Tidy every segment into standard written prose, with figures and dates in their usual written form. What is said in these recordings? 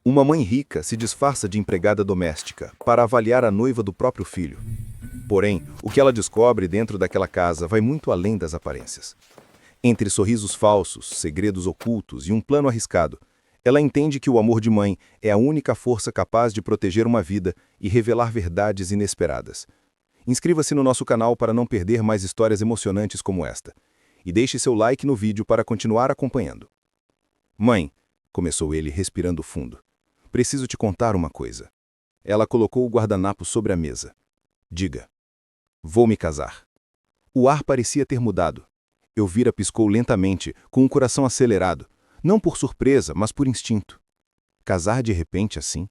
Uma mãe rica se disfarça de empregada doméstica para avaliar a noiva do próprio filho. Porém, o que ela descobre dentro daquela casa vai muito além das aparências. Entre sorrisos falsos, segredos ocultos e um plano arriscado, ela entende que o amor de mãe é a única força capaz de proteger uma vida e revelar verdades inesperadas. Inscreva-se no nosso canal para não perder mais histórias emocionantes como esta. E deixe seu like no vídeo para continuar acompanhando. Mãe, começou ele respirando fundo. Preciso te contar uma coisa. Ela colocou o guardanapo sobre a mesa. Diga. Vou me casar. O ar parecia ter mudado. Elvira piscou lentamente, com o coração acelerado. Não por surpresa, mas por instinto. Casar de repente assim?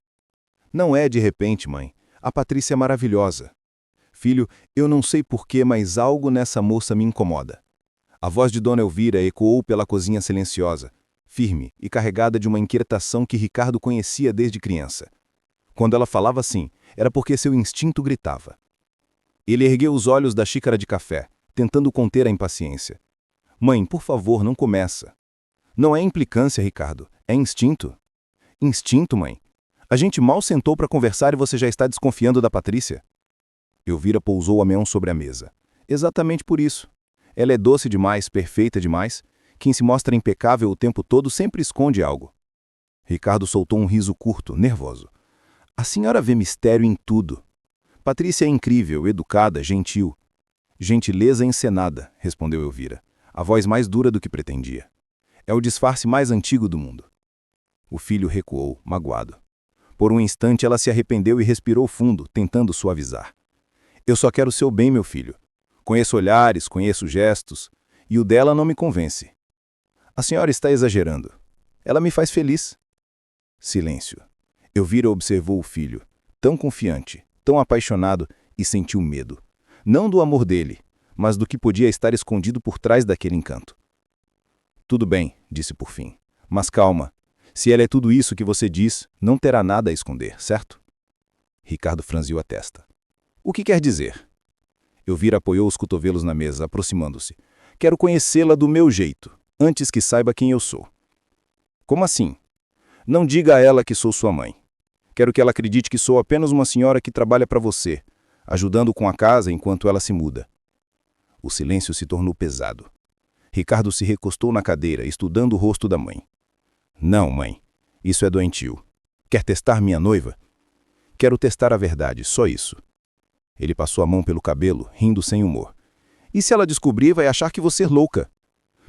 Não é de repente, mãe. A Patrícia é maravilhosa. Filho, eu não sei porquê, mas algo nessa moça me incomoda. A voz de Dona Elvira ecoou pela cozinha silenciosa, firme e carregada de uma inquietação que Ricardo conhecia desde criança. Quando ela falava assim, era porque seu instinto gritava. Ele ergueu os olhos da xícara de café, tentando conter a impaciência. Mãe, por favor, não começa. Não é implicância, Ricardo, é instinto. Instinto, mãe? A gente mal sentou para conversar e você já está desconfiando da Patrícia? Elvira pousou a mão sobre a mesa. Exatamente por isso. Ela é doce demais, perfeita demais. Quem se mostra impecável o tempo todo sempre esconde algo. Ricardo soltou um riso curto, nervoso. A senhora vê mistério em tudo. Patrícia é incrível, educada, gentil. Gentileza encenada, respondeu Elvira, a voz mais dura do que pretendia. É o disfarce mais antigo do mundo. O filho recuou, magoado. Por um instante ela se arrependeu e respirou fundo, tentando suavizar. Eu só quero o seu bem, meu filho. Conheço olhares, conheço gestos, e o dela não me convence. A senhora está exagerando. Ela me faz feliz. Silêncio. Elvira observou o filho, tão confiante, tão apaixonado, e sentiu medo. Não do amor dele, mas do que podia estar escondido por trás daquele encanto. Tudo bem, disse por fim. Mas calma. Se ela é tudo isso que você diz, não terá nada a esconder, certo? Ricardo franziu a testa. O que quer dizer? Elvira apoiou os cotovelos na mesa, aproximando-se. Quero conhecê-la do meu jeito, antes que saiba quem eu sou. Como assim? Não diga a ela que sou sua mãe. Quero que ela acredite que sou apenas uma senhora que trabalha para você, ajudando com a casa enquanto ela se muda. O silêncio se tornou pesado. Ricardo se recostou na cadeira, estudando o rosto da mãe. Não, mãe. Isso é doentio. Quer testar minha noiva? Quero testar a verdade, só isso. Ele passou a mão pelo cabelo, rindo sem humor. E se ela descobrir, vai achar que você é louca.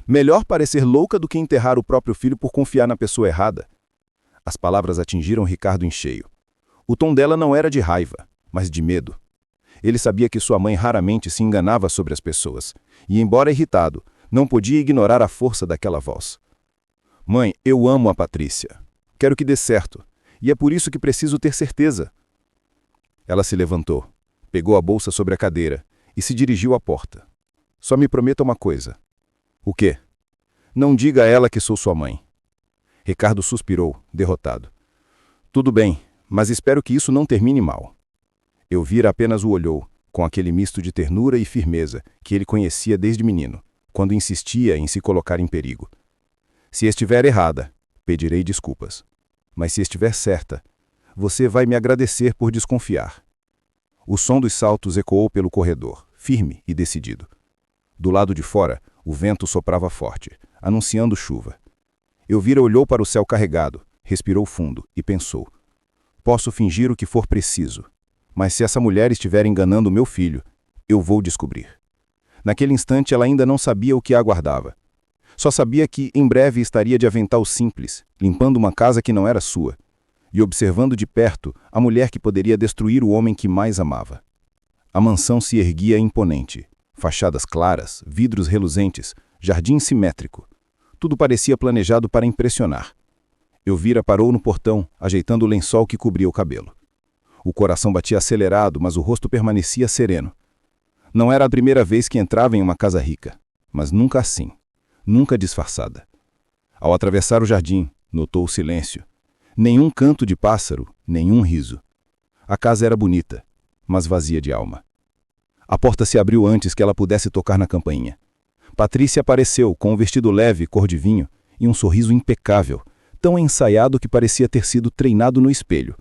Melhor parecer louca do que enterrar o próprio filho por confiar na pessoa errada. As palavras atingiram Ricardo em cheio. O tom dela não era de raiva, mas de medo. Ele sabia que sua mãe raramente se enganava sobre as pessoas, e, embora irritado, não podia ignorar a força daquela voz. Mãe, eu amo a Patrícia. Quero que dê certo, e é por isso que preciso ter certeza. Ela se levantou, pegou a bolsa sobre a cadeira e se dirigiu à porta. Só me prometa uma coisa. O quê? Não diga a ela que sou sua mãe. Ricardo suspirou, derrotado. Tudo bem, mas espero que isso não termine mal. Elvira apenas o olhou, com aquele misto de ternura e firmeza que ele conhecia desde menino, quando insistia em se colocar em perigo. Se estiver errada, pedirei desculpas. Mas se estiver certa, você vai me agradecer por desconfiar. O som dos saltos ecoou pelo corredor, firme e decidido. Do lado de fora, o vento soprava forte, anunciando chuva. Elvira olhou para o céu carregado, respirou fundo e pensou. Posso fingir o que for preciso, mas se essa mulher estiver enganando meu filho, eu vou descobrir. Naquele instante ela ainda não sabia o que a aguardava. Só sabia que em breve estaria de avental simples, limpando uma casa que não era sua, e observando de perto a mulher que poderia destruir o homem que mais amava. A mansão se erguia imponente, fachadas claras, vidros reluzentes, jardim simétrico. Tudo parecia planejado para impressionar. Elvira parou no portão, ajeitando o lençol que cobria o cabelo. O coração batia acelerado, mas o rosto permanecia sereno. Não era a primeira vez que entrava em uma casa rica, mas nunca assim, nunca disfarçada. Ao atravessar o jardim, notou o silêncio. Nenhum canto de pássaro, nenhum riso. A casa era bonita, mas vazia de alma. A porta se abriu antes que ela pudesse tocar na campainha. Patrícia apareceu com um vestido leve, cor de vinho, e um sorriso impecável, tão ensaiado que parecia ter sido treinado no espelho.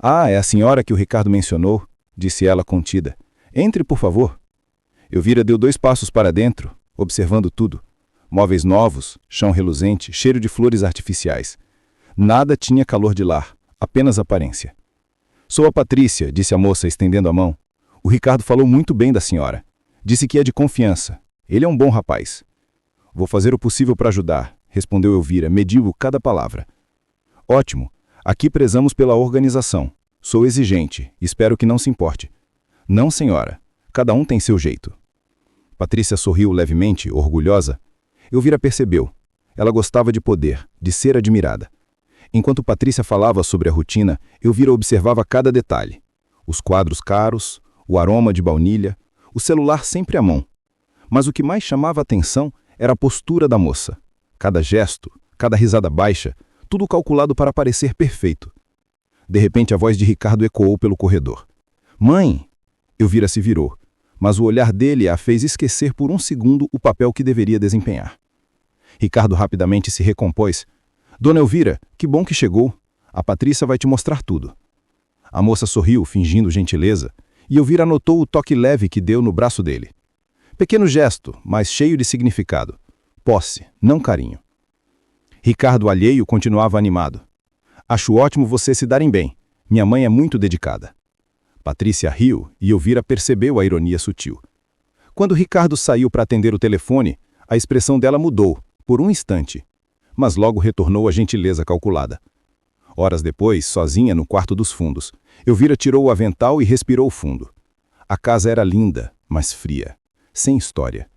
"Ah, é a senhora que o Ricardo mencionou", disse ela contida. "Entre, por favor." Elvira deu 2 passos para dentro, observando tudo. Móveis novos, chão reluzente, cheiro de flores artificiais. Nada tinha calor de lar, apenas aparência. "Sou a Patrícia", disse a moça, estendendo a mão. "O Ricardo falou muito bem da senhora. Disse que é de confiança. Ele é um bom rapaz." "Vou fazer o possível para ajudar", respondeu Elvira, medindo cada palavra. "Ótimo. Aqui prezamos pela organização. Sou exigente. Espero que não se importe." "Não, senhora. Cada um tem seu jeito." Patrícia sorriu levemente, orgulhosa. Elvira percebeu. Ela gostava de poder, de ser admirada. Enquanto Patrícia falava sobre a rotina, Elvira observava cada detalhe. Os quadros caros, o aroma de baunilha, o celular sempre à mão. Mas o que mais chamava a atenção era a postura da moça. Cada gesto, cada risada baixa, tudo calculado para parecer perfeito. De repente a voz de Ricardo ecoou pelo corredor. "Mãe!" Elvira se virou, mas o olhar dele a fez esquecer por um segundo o papel que deveria desempenhar. Ricardo rapidamente se recompôs. "Dona Elvira, que bom que chegou. A Patrícia vai te mostrar tudo." A moça sorriu, fingindo gentileza, e Elvira notou o toque leve que deu no braço dele. Pequeno gesto, mas cheio de significado. Posse, não carinho. Ricardo, alheio, continuava animado. "Acho ótimo vocês se darem bem. Minha mãe é muito dedicada." Patrícia riu e Elvira percebeu a ironia sutil. Quando Ricardo saiu para atender o telefone, a expressão dela mudou, por um instante, mas logo retornou à gentileza calculada. Horas depois, sozinha no quarto dos fundos, Elvira tirou o avental e respirou fundo. A casa era linda, mas fria, sem história.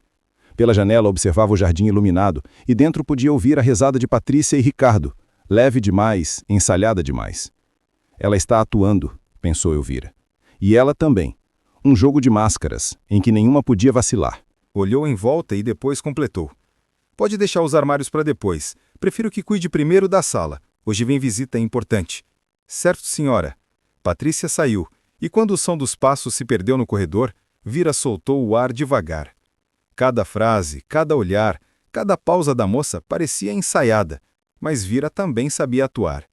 Pela janela observava o jardim iluminado e dentro podia ouvir a risada de Patrícia e Ricardo, leve demais, ensalhada demais. "Ela está atuando", pensou Elvira. E ela também. Um jogo de máscaras, em que nenhuma podia vacilar. Olhou em volta e depois completou. "Pode deixar os armários para depois. Prefiro que cuide primeiro da sala. Hoje vem visita importante." "Certo, senhora." Patrícia saiu, e quando o som dos passos se perdeu no corredor, Vira soltou o ar devagar. Cada frase, cada olhar, cada pausa da moça parecia ensaiada, mas Vira também sabia atuar.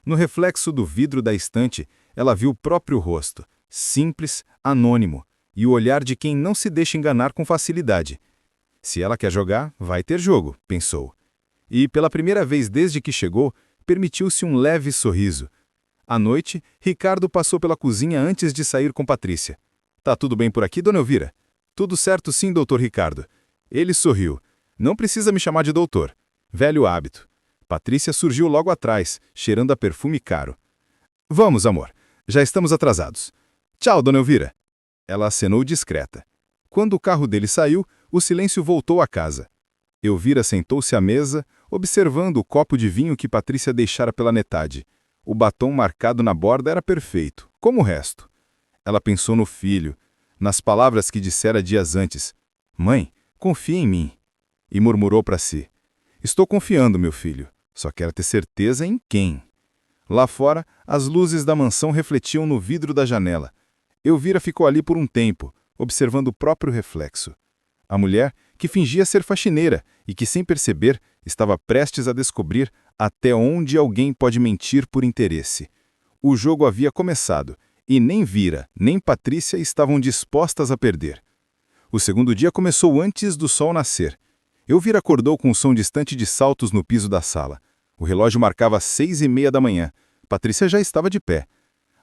No reflexo do vidro da estante, ela viu o próprio rosto, simples, anônimo, e o olhar de quem não se deixa enganar com facilidade. Se ela quer jogar, vai ter jogo, pensou. E, pela primeira vez desde que chegou, permitiu-se um leve sorriso. À noite, Ricardo passou pela cozinha antes de sair com Patrícia. "Tá tudo bem por aqui, dona Elvira?" "Tudo certo sim, doutor Ricardo." Ele sorriu. "Não precisa me chamar de doutor. Velho hábito." Patrícia surgiu logo atrás, cheirando a perfume caro. "Vamos, amor. Já estamos atrasados." "Tchau, dona Elvira." Ela acenou discreta. Quando o carro dele saiu, o silêncio voltou à casa. Elvira sentou-se à mesa, observando o copo de vinho que Patrícia deixara pela metade. O batom marcado na borda era perfeito, como o resto. Ela pensou no filho, nas palavras que dissera dias antes. "Mãe, confia em mim." E murmurou para si. "Estou confiando, meu filho. Só quero ter certeza em quem." Lá fora, as luzes da mansão refletiam no vidro da janela. Elvira ficou ali por um tempo, observando o próprio reflexo. A mulher, que fingia ser faxineira e que, sem perceber, estava prestes a descobrir até onde alguém pode mentir por interesse. O jogo havia começado, e nem Vira, nem Patrícia estavam dispostas a perder. O segundo dia começou antes do sol nascer. Elvira acordou com um som distante de saltos no piso da sala. O relógio marcava 6:30 da manhã. Patrícia já estava de pé.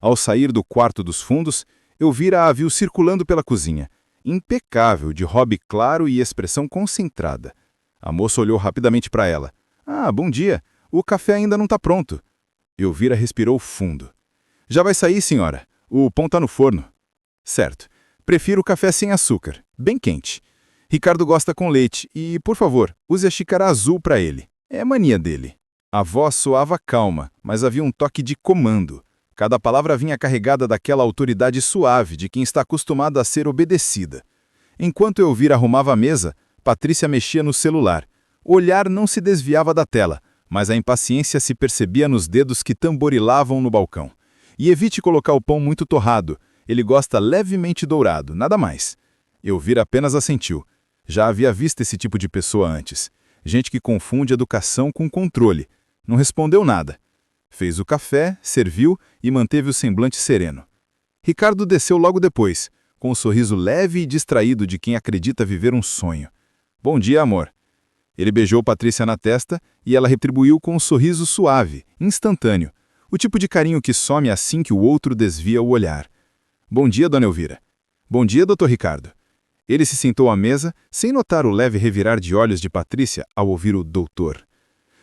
Ao sair do quarto dos fundos, Elvira a viu circulando pela cozinha, impecável, de robe claro e expressão concentrada. A moça olhou rapidamente para ela. "Ah, bom dia. O café ainda não está pronto." Elvira respirou fundo. "Já vai sair, senhora. O pão está no forno." "Certo. Prefiro o café sem açúcar, bem quente. Ricardo gosta com leite e, por favor, use a xícara azul para ele. É mania dele." A voz soava calma, mas havia um toque de comando. Cada palavra vinha carregada daquela autoridade suave de quem está acostumado a ser obedecida. Enquanto Elvira arrumava a mesa, Patrícia mexia no celular. O olhar não se desviava da tela, mas a impaciência se percebia nos dedos que tamborilavam no balcão. "E evite colocar o pão muito torrado. Ele gosta levemente dourado, nada mais." Elvira apenas assentiu. Já havia visto esse tipo de pessoa antes. Gente que confunde educação com controle. Não respondeu nada. Fez o café, serviu e manteve o semblante sereno. Ricardo desceu logo depois, com um sorriso leve e distraído de quem acredita viver um sonho. Bom dia, amor. Ele beijou Patrícia na testa e ela retribuiu com um sorriso suave, instantâneo, o tipo de carinho que some assim que o outro desvia o olhar. Bom dia, dona Elvira. Bom dia, doutor Ricardo. Ele se sentou à mesa, sem notar o leve revirar de olhos de Patrícia ao ouvir o doutor.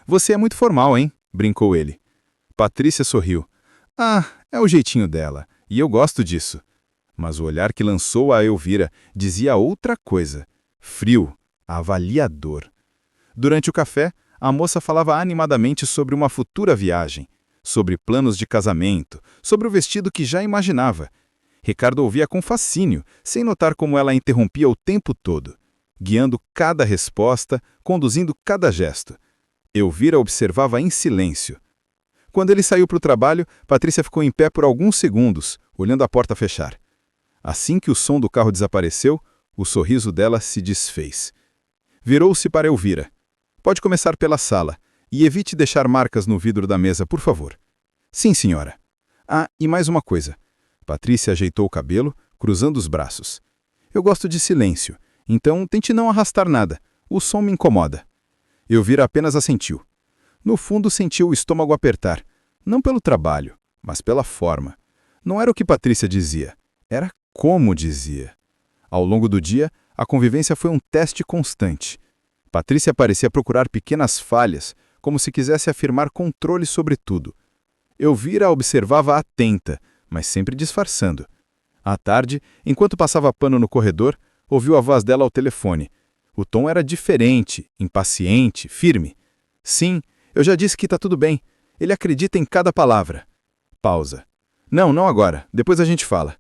Você é muito formal, hein? Brincou ele. Patrícia sorriu. Ah, é o jeitinho dela, e eu gosto disso. Mas o olhar que lançou a Elvira dizia outra coisa. Frio, avaliador. Durante o café, a moça falava animadamente sobre uma futura viagem, sobre planos de casamento, sobre o vestido que já imaginava. Ricardo ouvia com fascínio, sem notar como ela interrompia o tempo todo, guiando cada resposta, conduzindo cada gesto. Elvira observava em silêncio. Quando ele saiu para o trabalho, Patrícia ficou em pé por alguns segundos, olhando a porta fechar. Assim que o som do carro desapareceu, o sorriso dela se desfez. Virou-se para Elvira. Pode começar pela sala, e evite deixar marcas no vidro da mesa, por favor. Sim, senhora. Ah, e mais uma coisa. Patrícia ajeitou o cabelo, cruzando os braços. Eu gosto de silêncio, então tente não arrastar nada. O som me incomoda. Elvira apenas assentiu. No fundo, sentiu o estômago apertar. Não pelo trabalho, mas pela forma. Não era o que Patrícia dizia, era como dizia. Ao longo do dia, a convivência foi um teste constante. Patrícia parecia procurar pequenas falhas, como se quisesse afirmar controle sobre tudo. Elvira observava atenta, mas sempre disfarçando. À tarde, enquanto passava pano no corredor, ouviu a voz dela ao telefone. O tom era diferente, impaciente, firme. Sim, eu já disse que está tudo bem. Ele acredita em cada palavra. Pausa. Não agora. Depois a gente fala.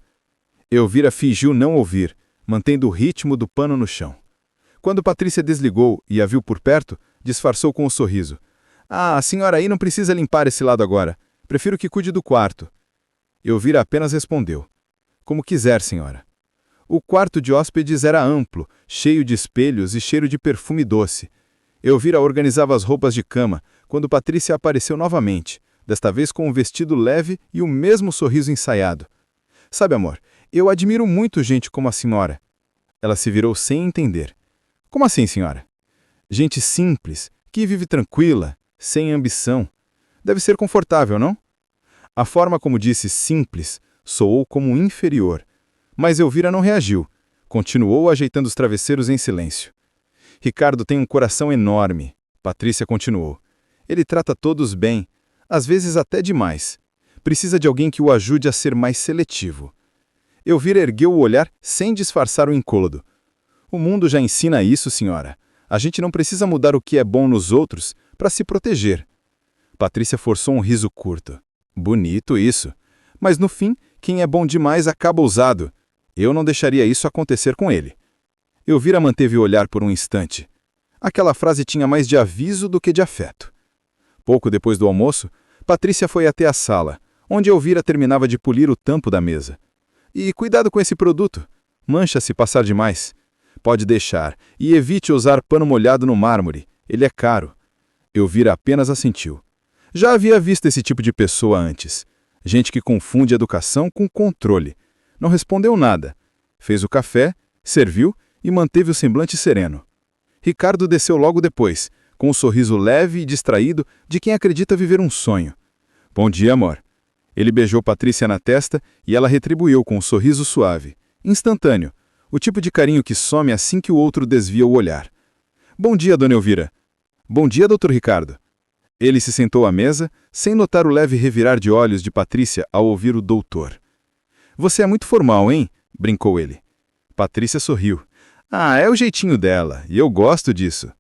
Elvira fingiu não ouvir, mantendo o ritmo do pano no chão. Quando Patrícia desligou e a viu por perto, disfarçou com um sorriso. Ah, a senhora aí não precisa limpar esse lado agora. Prefiro que cuide do quarto. Elvira apenas respondeu. Como quiser, senhora. O quarto de hóspedes era amplo, cheio de espelhos e cheiro de perfume doce. Elvira organizava as roupas de cama, quando Patrícia apareceu novamente, desta vez com um vestido leve e o mesmo sorriso ensaiado. Sabe, amor, eu admiro muito gente como a senhora. Ela se virou sem entender. Como assim, senhora? Gente simples, que vive tranquila, sem ambição. Deve ser confortável, não? A forma como disse simples soou como inferior, mas Elvira não reagiu. Continuou ajeitando os travesseiros em silêncio. Ricardo tem um coração enorme, Patrícia continuou. Ele trata todos bem, às vezes até demais. Precisa de alguém que o ajude a ser mais seletivo. Elvira ergueu o olhar sem disfarçar o incômodo. O mundo já ensina isso, senhora. A gente não precisa mudar o que é bom nos outros para se proteger. Patrícia forçou um riso curto. Bonito isso. Mas no fim, quem é bom demais acaba usado. Eu não deixaria isso acontecer com ele. Elvira manteve o olhar por um instante. Aquela frase tinha mais de aviso do que de afeto. Pouco depois do almoço, Patrícia foi até a sala, onde Elvira terminava de polir o tampo da mesa. E cuidado com esse produto. Mancha se passar demais. Pode deixar, e evite usar pano molhado no mármore. Ele é caro. Elvira apenas assentiu. Já havia visto esse tipo de pessoa antes. Gente que confunde educação com controle. Não respondeu nada. Fez o café, serviu e manteve o semblante sereno. Ricardo desceu logo depois, com um sorriso leve e distraído de quem acredita viver um sonho. Bom dia, amor. Ele beijou Patrícia na testa e ela retribuiu com um sorriso suave, instantâneo, o tipo de carinho que some assim que o outro desvia o olhar. Bom dia, dona Elvira. Bom dia, doutor Ricardo. Ele se sentou à mesa, sem notar o leve revirar de olhos de Patrícia ao ouvir o doutor. Você é muito formal, hein? Brincou ele. Patrícia sorriu. Ah, é o jeitinho dela, e eu gosto disso.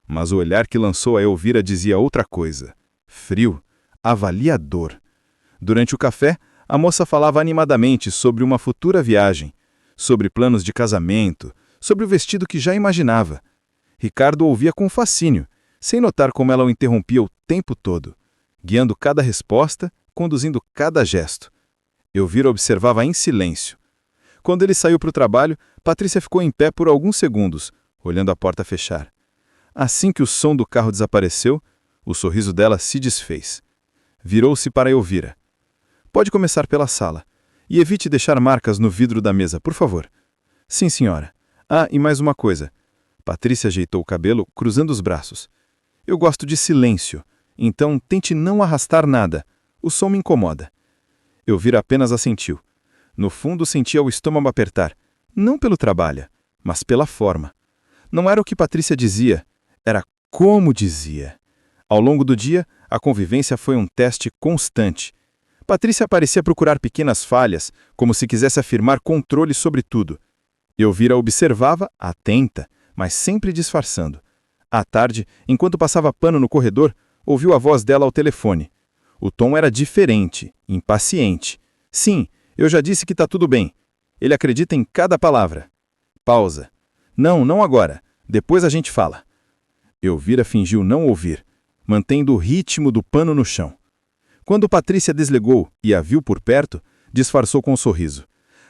Mas o olhar que lançou a Elvira dizia outra coisa. Frio, avaliador. Durante o café, a moça falava animadamente sobre uma futura viagem, sobre planos de casamento, sobre o vestido que já imaginava. Ricardo ouvia com fascínio, sem notar como ela o interrompia o tempo todo, guiando cada resposta, conduzindo cada gesto. Elvira observava em silêncio. Quando ele saiu para o trabalho, Patrícia ficou em pé por alguns segundos, olhando a porta fechar. Assim que o som do carro desapareceu, O sorriso dela se desfez. Virou-se para Elvira. Pode começar pela sala. E evite deixar marcas no vidro da mesa, por favor. Sim, senhora. Ah, e mais uma coisa. Patrícia ajeitou o cabelo, cruzando os braços. Eu gosto de silêncio, então tente não arrastar nada. O som me incomoda. Elvira apenas assentiu. No fundo, sentia o estômago apertar. Não pelo trabalho, mas pela forma. Não era o que Patrícia dizia, era como dizia. Ao longo do dia, a convivência foi um teste constante. Patrícia parecia procurar pequenas falhas, como se quisesse afirmar controle sobre tudo. Elvira observava, atenta, mas sempre disfarçando. À tarde, enquanto passava pano no corredor, ouviu a voz dela ao telefone. O tom era diferente, impaciente. Sim, eu já disse que tá tudo bem. Ele acredita em cada palavra. Pausa. Não, não agora. Depois a gente fala. Elvira fingiu não ouvir, mantendo o ritmo do pano no chão. Quando Patrícia desligou e a viu por perto, disfarçou com um sorriso.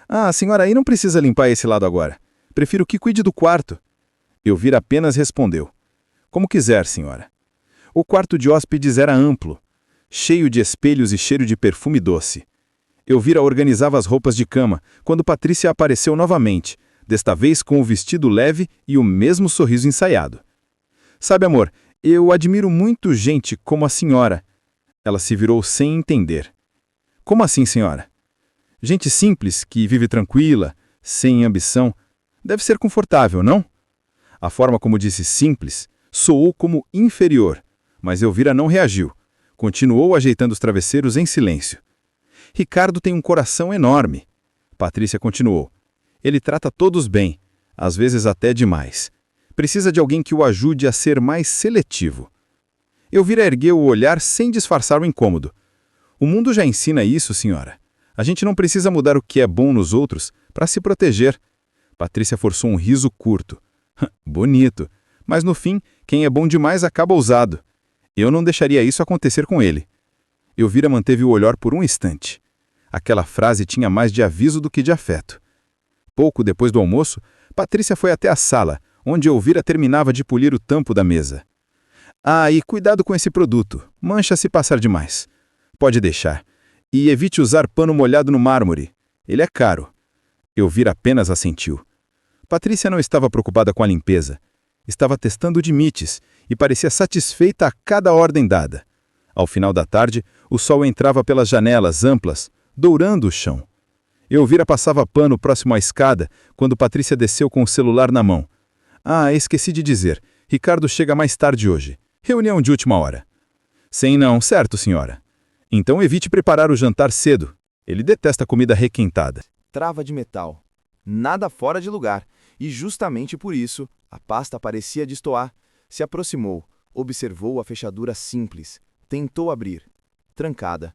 Ah, a senhora aí não precisa limpar esse lado agora. Prefiro que cuide do quarto. Elvira apenas respondeu. Como quiser, senhora. O quarto de hóspedes era amplo, cheio de espelhos e cheiro de perfume doce. Elvira organizava as roupas de cama, quando Patrícia apareceu novamente, desta vez com o vestido leve e o mesmo sorriso ensaiado. Sabe, amor, eu admiro muito gente como a senhora. Ela se virou sem entender. Como assim, senhora? Gente simples, que vive tranquila, sem ambição. Deve ser confortável, não? A forma como disse simples soou como inferior, mas Elvira não reagiu. Continuou ajeitando os travesseiros em silêncio. Ricardo tem um coração enorme. Patrícia continuou. Ele trata todos bem, às vezes até demais. Precisa de alguém que o ajude a ser mais seletivo. Elvira ergueu o olhar sem disfarçar o incômodo. O mundo já ensina isso, senhora. A gente não precisa mudar o que é bom nos outros para se proteger. Patrícia forçou um riso curto. Bonito. Mas no fim, quem é bom demais acaba ousado. Eu não deixaria isso acontecer com ele. Elvira manteve o olhar por um instante. Aquela frase tinha mais de aviso do que de afeto. Pouco depois do almoço, Patrícia foi até a sala, onde Elvira terminava de polir o tampo da mesa. Ah, e cuidado com esse produto. Mancha se passar demais. Pode deixar. E evite usar pano molhado no mármore. Ele é caro. Elvira apenas assentiu. Patrícia não estava preocupada com a limpeza. Estava testando limites e parecia satisfeita a cada ordem dada. Ao final da tarde, o sol entrava pelas janelas amplas, dourando o chão. Elvira passava pano próximo à escada quando Patrícia desceu com o celular na mão. Ah, esqueci de dizer. Ricardo chega mais tarde hoje. Reunião de última hora. Sem não, certo, senhora. Então evite preparar o jantar cedo. Ele detesta comida requentada. Trava de metal. Nada fora de lugar. E justamente por isso, a pasta parecia destoar. Se aproximou, observou a fechadura simples. Tentou abrir. Trancada.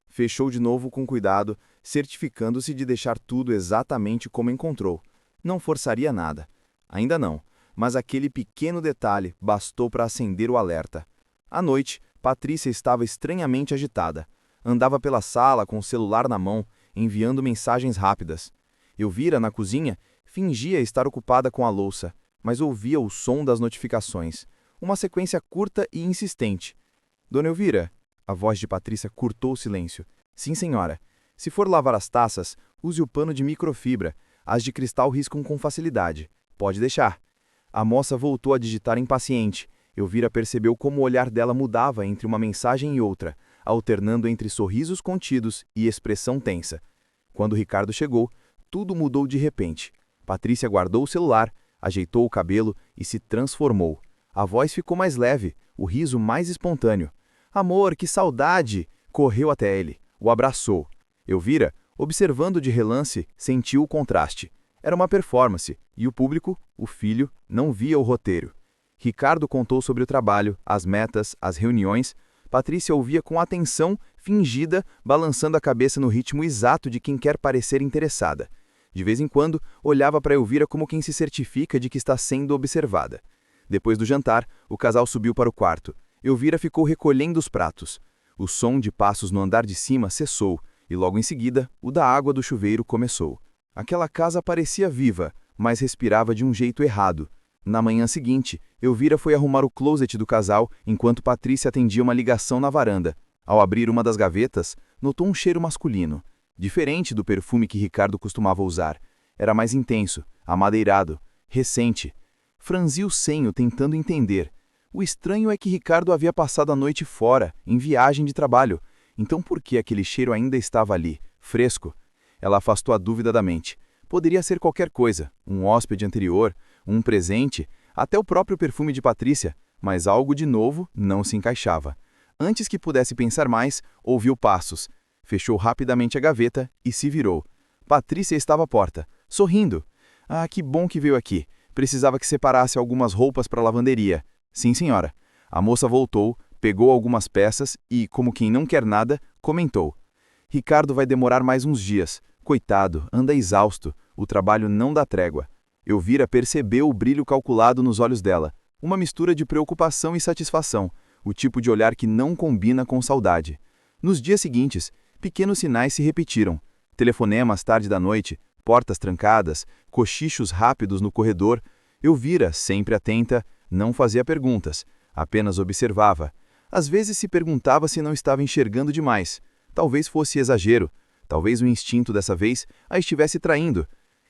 Fechou de novo com cuidado, certificando-se de deixar tudo exatamente como encontrou. Não forçaria nada. Ainda não. Mas aquele pequeno detalhe bastou para acender o alerta. À noite, Patrícia estava estranhamente agitada. Andava pela sala com o celular na mão, enviando mensagens rápidas. Elvira, na cozinha, fingia estar ocupada com a louça, mas ouvia o som das notificações. Uma sequência curta e insistente. Dona Elvira, a voz de Patrícia cortou o silêncio. Sim, senhora. Se for lavar as taças, use o pano de microfibra. As de cristal riscam com facilidade. Pode deixar. A moça voltou a digitar impaciente. Elvira percebeu como o olhar dela mudava entre uma mensagem e outra, alternando entre sorrisos contidos e expressão tensa. Quando Ricardo chegou, tudo mudou de repente. Patrícia guardou o celular, ajeitou o cabelo e se transformou. A voz ficou mais leve, o riso mais espontâneo. Amor, que saudade! Correu até ele, o abraçou. Elvira, observando de relance, sentiu o contraste. Era uma performance, e o público, o filho, não via o roteiro. Ricardo contou sobre o trabalho, as metas, as reuniões. Patrícia ouvia com atenção, fingida, balançando a cabeça no ritmo exato de quem quer parecer interessada. De vez em quando, olhava para Elvira como quem se certifica de que está sendo observada. Depois do jantar, o casal subiu para o quarto. Elvira ficou recolhendo os pratos. O som de passos no andar de cima cessou, e logo em seguida, o da água do chuveiro começou. Aquela casa parecia viva, mas respirava de um jeito errado. Na manhã seguinte, Elvira foi arrumar o closet do casal enquanto Patrícia atendia uma ligação na varanda. Ao abrir uma das gavetas, notou um cheiro masculino, diferente do perfume que Ricardo costumava usar. Era mais intenso, amadeirado, recente. Franziu o senho tentando entender. O estranho é que Ricardo havia passado a noite fora, em viagem de trabalho. Então por que aquele cheiro ainda estava ali, fresco? Ela afastou a dúvida da mente. Poderia ser qualquer coisa, um hóspede anterior, um presente, até o próprio perfume de Patrícia, mas algo de novo não se encaixava. Antes que pudesse pensar mais, ouviu passos. Fechou rapidamente a gaveta e se virou. Patrícia estava à porta, sorrindo. Ah, que bom que veio aqui. Precisava que separasse algumas roupas para a lavanderia. Sim, senhora. A moça voltou, pegou algumas peças e, como quem não quer nada, comentou. Ricardo vai demorar mais uns dias. Coitado, anda exausto. O trabalho não dá trégua. Elvira percebeu o brilho calculado nos olhos dela. Uma mistura de preocupação e satisfação. O tipo de olhar que não combina com saudade. Nos dias seguintes, pequenos sinais se repetiram. Telefonemas tarde da noite, portas trancadas, cochichos rápidos no corredor. Elvira, sempre atenta, não fazia perguntas, apenas observava. Às vezes se perguntava se não estava enxergando demais. Talvez fosse exagero. Talvez o instinto dessa vez a estivesse traindo.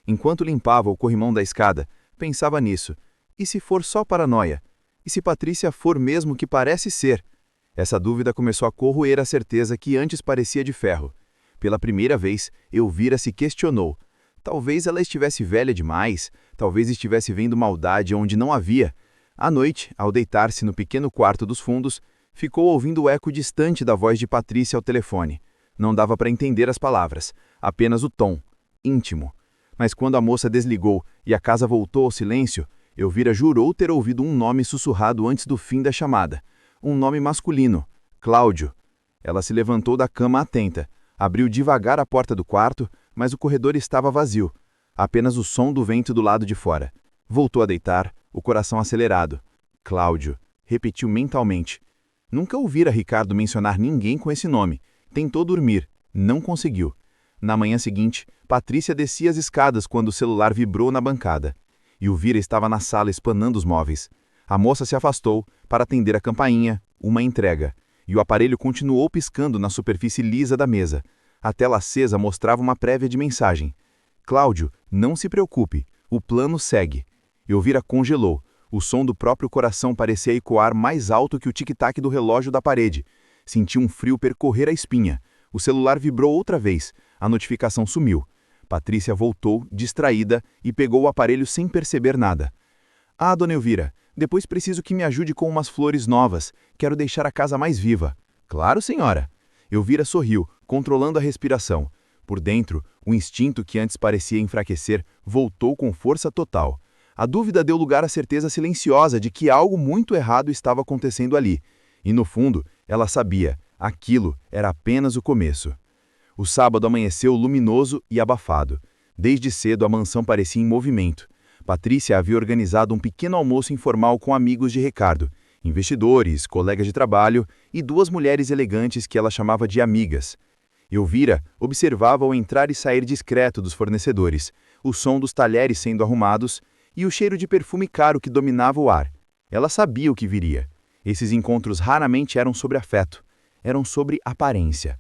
Enquanto limpava o corrimão da escada, pensava nisso. E se for só paranoia? E se Patrícia for mesmo o que parece ser? Essa dúvida começou a corroer a certeza que antes parecia de ferro. Pela primeira vez, Elvira se questionou. Talvez ela estivesse velha demais, talvez estivesse vendo maldade onde não havia. À noite, ao deitar-se no pequeno quarto dos fundos, ficou ouvindo o eco distante da voz de Patrícia ao telefone. Não dava para entender as palavras, apenas o tom, íntimo. Mas quando a moça desligou e a casa voltou ao silêncio, Elvira jurou ter ouvido um nome sussurrado antes do fim da chamada. Um nome masculino, Cláudio. Ela se levantou da cama atenta, abriu devagar a porta do quarto, mas o corredor estava vazio. Apenas o som do vento do lado de fora. Voltou a deitar, o coração acelerado. Cláudio, repetiu mentalmente. Nunca ouvira Ricardo mencionar ninguém com esse nome. Tentou dormir, não conseguiu. Na manhã seguinte, Patrícia descia as escadas quando o celular vibrou na bancada. Elvira estava na sala espanando os móveis. A moça se afastou para atender a campainha, uma entrega, e o aparelho continuou piscando na superfície lisa da mesa. A tela acesa mostrava uma prévia de mensagem. Cláudio, não se preocupe, o plano segue. Elvira congelou. O som do próprio coração parecia ecoar mais alto que o tic-tac do relógio da parede. Sentiu um frio percorrer a espinha. O celular vibrou outra vez. A notificação sumiu. Patrícia voltou, distraída, e pegou o aparelho sem perceber nada. Ah, dona Elvira, depois preciso que me ajude com umas flores novas. Quero deixar a casa mais viva. Claro, senhora. Elvira sorriu, controlando a respiração. Por dentro, o instinto que antes parecia enfraquecer voltou com força total. A dúvida deu lugar à certeza silenciosa de que algo muito errado estava acontecendo ali. E no fundo, ela sabia, aquilo era apenas o começo. O sábado amanheceu luminoso e abafado. Desde cedo a mansão parecia em movimento. Patrícia havia organizado um pequeno almoço informal com amigos de Ricardo, investidores, colegas de trabalho e duas mulheres elegantes que ela chamava de amigas. Elvira observava o entrar e sair discreto dos fornecedores, o som dos talheres sendo arrumados e o cheiro de perfume caro que dominava o ar. Ela sabia o que viria. Esses encontros raramente eram sobre afeto, eram sobre aparência.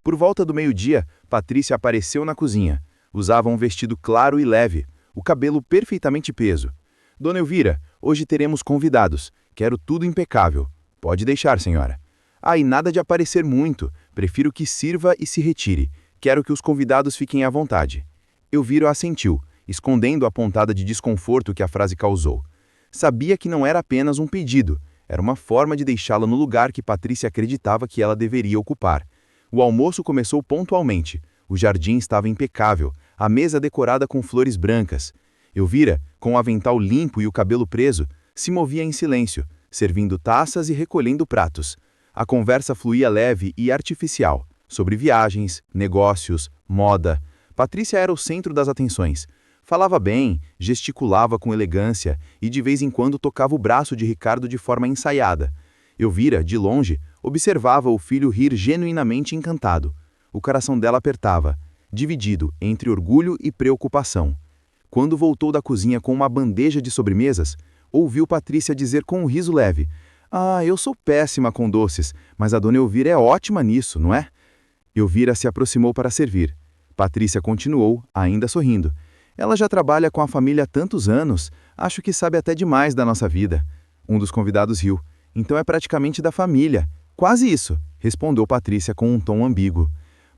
Por volta do meio-dia, Patrícia apareceu na cozinha. Usava um vestido claro e leve, o cabelo perfeitamente peso. Dona Elvira, hoje teremos convidados. Quero tudo impecável. Pode deixar, senhora. Ah, e nada de aparecer muito. Prefiro que sirva e se retire. Quero que os convidados fiquem à vontade. Elvira assentiu, escondendo a pontada de desconforto que a frase causou. Sabia que não era apenas um pedido. Era uma forma de deixá-la no lugar que Patrícia acreditava que ela deveria ocupar. O almoço começou pontualmente. O jardim estava impecável, a mesa decorada com flores brancas. Elvira, com o avental limpo e o cabelo preso, se movia em silêncio, servindo taças e recolhendo pratos. A conversa fluía leve e artificial, sobre viagens, negócios, moda. Patrícia era o centro das atenções. Falava bem, gesticulava com elegância e de vez em quando tocava o braço de Ricardo de forma ensaiada. Elvira, de longe, observava o filho rir genuinamente encantado. O coração dela apertava, dividido entre orgulho e preocupação. Quando voltou da cozinha com uma bandeja de sobremesas, ouviu Patrícia dizer com um riso leve. Ah, eu sou péssima com doces, mas a dona Elvira é ótima nisso, não é? Elvira se aproximou para servir. Patrícia continuou, ainda sorrindo. Ela já trabalha com a família há tantos anos, acho que sabe até demais da nossa vida. Um dos convidados riu. Então é praticamente da família. Quase isso, respondeu Patrícia com um tom ambíguo.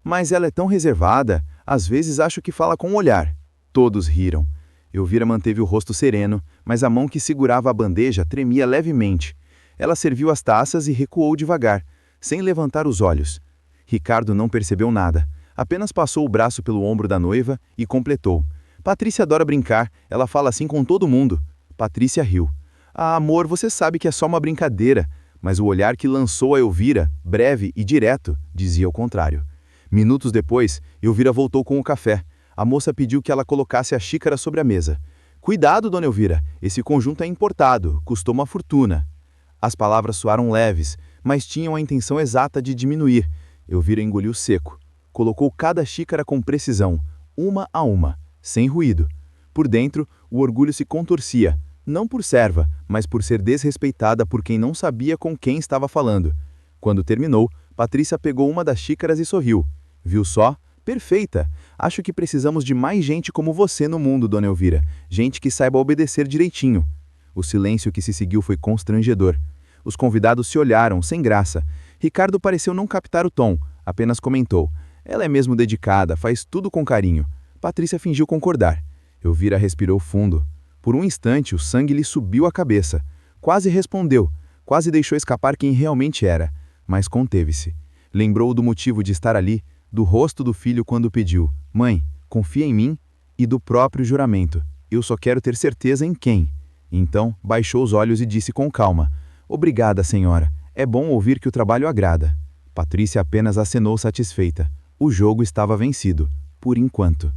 Mas ela é tão reservada, às vezes acho que fala com o olhar. Todos riram. Elvira manteve o rosto sereno, mas a mão que segurava a bandeja tremia levemente. Ela serviu as taças e recuou devagar, sem levantar os olhos. Ricardo não percebeu nada, apenas passou o braço pelo ombro da noiva e completou. Patrícia adora brincar, ela fala assim com todo mundo. Patrícia riu. Ah, amor, você sabe que é só uma brincadeira, mas o olhar que lançou a Elvira, breve e direto, dizia o contrário. Minutos depois, Elvira voltou com o café. A moça pediu que ela colocasse a xícara sobre a mesa. Cuidado, dona Elvira, esse conjunto é importado, custou uma fortuna. As palavras soaram leves, mas tinham a intenção exata de diminuir. Elvira engoliu seco. Colocou cada xícara com precisão, uma a uma, sem ruído. Por dentro, o orgulho se contorcia, não por serva, mas por ser desrespeitada por quem não sabia com quem estava falando. Quando terminou, Patrícia pegou uma das xícaras e sorriu. Viu só? Perfeita! Acho que precisamos de mais gente como você no mundo, dona Elvira. Gente que saiba obedecer direitinho. O silêncio que se seguiu foi constrangedor. Os convidados se olharam, sem graça. Ricardo pareceu não captar o tom, apenas comentou. Ela é mesmo dedicada, faz tudo com carinho. Patrícia fingiu concordar. Elvira respirou fundo. Por um instante, o sangue lhe subiu à cabeça. Quase respondeu, quase deixou escapar quem realmente era, mas conteve-se. Lembrou do motivo de estar ali, do rosto do filho quando pediu, mãe, confia em mim, e do próprio juramento, eu só quero ter certeza em quem. Então, baixou os olhos e disse com calma, obrigada, senhora, é bom ouvir que o trabalho agrada. Patrícia apenas acenou satisfeita. O jogo estava vencido, por enquanto.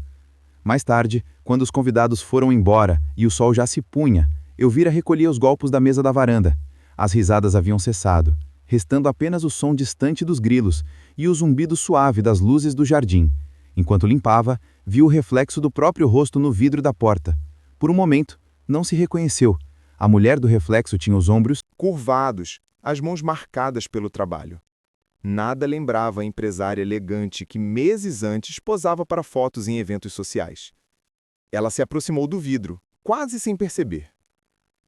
Mais tarde, quando os convidados foram embora e o sol já se punha, Elvira recolhia os golpes da mesa da varanda. As risadas haviam cessado, restando apenas o som distante dos grilos e o zumbido suave das luzes do jardim. Enquanto limpava, viu o reflexo do próprio rosto no vidro da porta. Por um momento, não se reconheceu. A mulher do reflexo tinha os ombros curvados, as mãos marcadas pelo trabalho. Nada lembrava a empresária elegante que meses antes posava para fotos em eventos sociais. Ela se aproximou do vidro, quase sem perceber.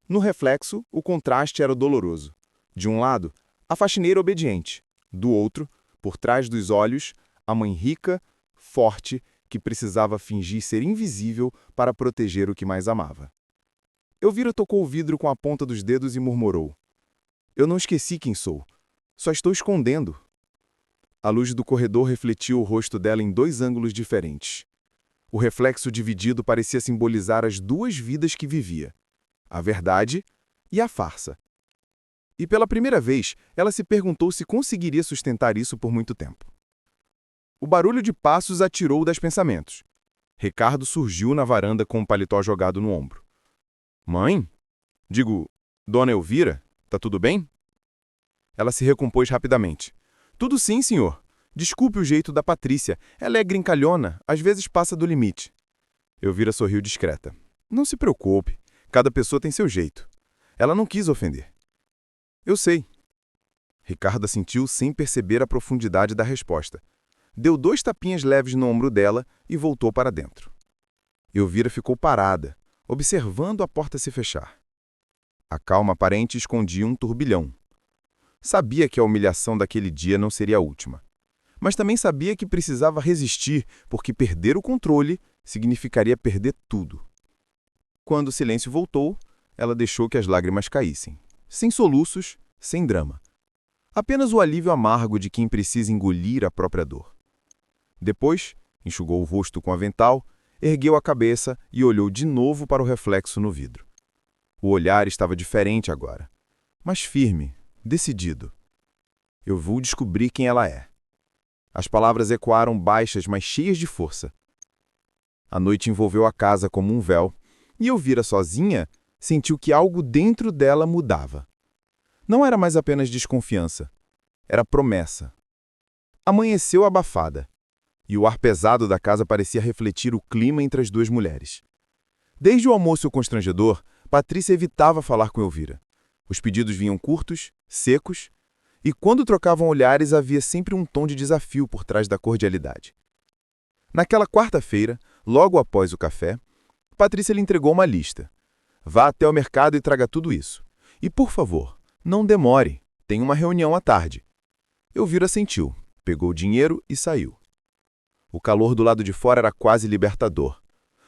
No reflexo, o contraste era doloroso. De um lado, a faxineira obediente. Do outro, por trás dos olhos, a mãe rica, forte, que precisava fingir ser invisível para proteger o que mais amava. Elvira tocou o vidro com a ponta dos dedos e murmurou. Eu não esqueci quem sou. Só estou escondendo. A luz do corredor refletiu o rosto dela em dois ângulos diferentes. O reflexo dividido parecia simbolizar as duas vidas que vivia. A verdade e a farsa. E pela primeira vez, ela se perguntou se conseguiria sustentar isso por muito tempo. O barulho de passos a tirou das pensamentos. Ricardo surgiu na varanda com o paletó jogado no ombro. Mãe? Digo, dona Elvira, tá tudo bem? Ela se recompôs rapidamente. Tudo sim, senhor. Desculpe o jeito da Patrícia. Ela é grincalhona, às vezes passa do limite. Elvira sorriu discreta. Não se preocupe. Cada pessoa tem seu jeito. Ela não quis ofender. Eu sei. Ricardo assentiu sem perceber a profundidade da resposta. Deu 2 tapinhas leves no ombro dela e voltou para dentro. Elvira ficou parada, observando a porta se fechar. A calma aparente escondia um turbilhão. Sabia que a humilhação daquele dia não seria a última. Mas também sabia que precisava resistir, porque perder o controle significaria perder tudo. Quando o silêncio voltou, ela deixou que as lágrimas caíssem. Sem soluços, sem drama. Apenas o alívio amargo de quem precisa engolir a própria dor. Depois, enxugou o rosto com o avental, ergueu a cabeça e olhou de novo para o reflexo no vidro. O olhar estava diferente agora, mas firme, decidido. Eu vou descobrir quem ela é. As palavras ecoaram baixas, mas cheias de força. A noite envolveu a casa como um véu, e Elvira sozinha sentiu que algo dentro dela mudava. Não era mais apenas desconfiança, era promessa. Amanheceu abafada, e o ar pesado da casa parecia refletir o clima entre as duas mulheres. Desde o almoço constrangedor, Patrícia evitava falar com Elvira. Os pedidos vinham curtos, secos, e quando trocavam olhares havia sempre um tom de desafio por trás da cordialidade. Naquela quarta-feira, logo após o café, Patrícia lhe entregou uma lista. Vá até o mercado e traga tudo isso. E, por favor, não demore, tem uma reunião à tarde. Elvira assentiu, pegou o dinheiro e saiu. O calor do lado de fora era quase libertador.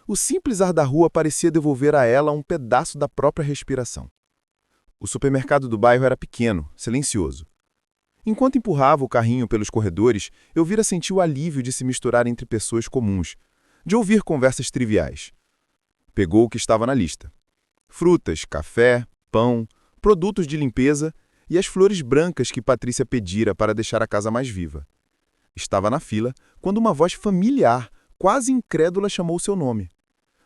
O simples ar da rua parecia devolver a ela um pedaço da própria respiração. O supermercado do bairro era pequeno, silencioso. Enquanto empurrava o carrinho pelos corredores, Elvira sentiu o alívio de se misturar entre pessoas comuns, de ouvir conversas triviais. Pegou o que estava na lista. Frutas, café, pão, produtos de limpeza e as flores brancas que Patrícia pedira para deixar a casa mais viva. Estava na fila quando uma voz familiar, quase incrédula, chamou seu nome.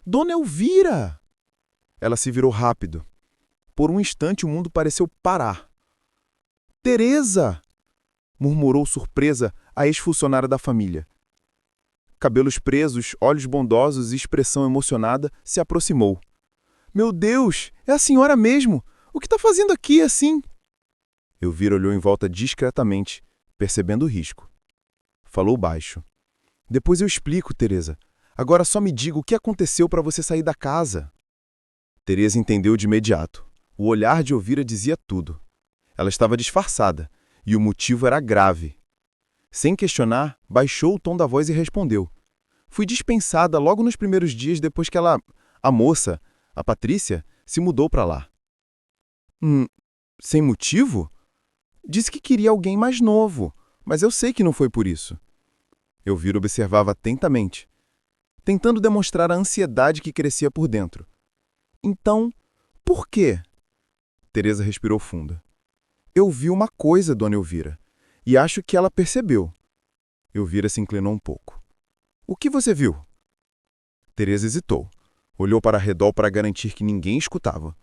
Dona Elvira! Ela se virou rápido. Por um instante o mundo pareceu parar. Teresa! Murmurou surpresa a ex-funcionária da família. Cabelos presos, olhos bondosos e expressão emocionada, se aproximou. Meu Deus, é a senhora mesmo! O que está fazendo aqui assim? Elvira olhou em volta discretamente, percebendo o risco. Falou baixo. Depois eu explico, Teresa. Agora só me diga o que aconteceu para você sair da casa. Teresa entendeu de imediato. O olhar de Elvira dizia tudo. Ela estava disfarçada, e o motivo era grave. Sem questionar, baixou o tom da voz e respondeu. Fui dispensada logo nos primeiros dias depois que a moça, a Patrícia, se mudou para lá. Sem motivo? Disse que queria alguém mais novo, mas eu sei que não foi por isso. Elvira observava atentamente, tentando demonstrar a ansiedade que crescia por dentro. Então, por quê? Teresa respirou fundo. Eu vi uma coisa, dona Elvira, e acho que ela percebeu. Elvira se inclinou um pouco. O que você viu? Teresa hesitou. Olhou para redor para garantir que ninguém escutava.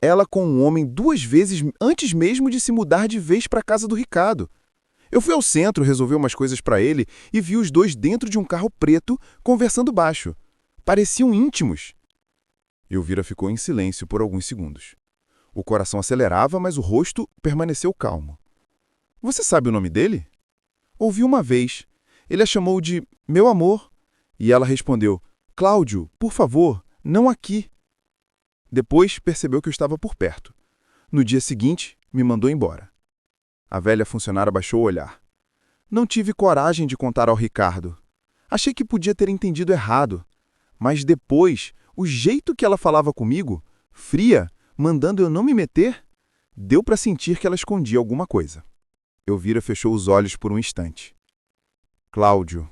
Ela com um homem 2 vezes antes mesmo de se mudar de vez para a casa do Ricardo. Eu fui ao centro resolver umas coisas para ele e vi os dois dentro de um carro preto conversando baixo. Pareciam íntimos. Elvira ficou em silêncio por alguns segundos. O coração acelerava, mas o rosto permaneceu calmo. Você sabe o nome dele? Ouvi uma vez. Ele a chamou de meu amor. E ela respondeu, Cláudio, por favor, não aqui. Depois percebeu que eu estava por perto. No dia seguinte, me mandou embora. A velha funcionária baixou o olhar. Não tive coragem de contar ao Ricardo. Achei que podia ter entendido errado. Mas depois, o jeito que ela falava comigo, fria, mandando eu não me meter, deu para sentir que ela escondia alguma coisa. Elvira fechou os olhos por um instante. Cláudio.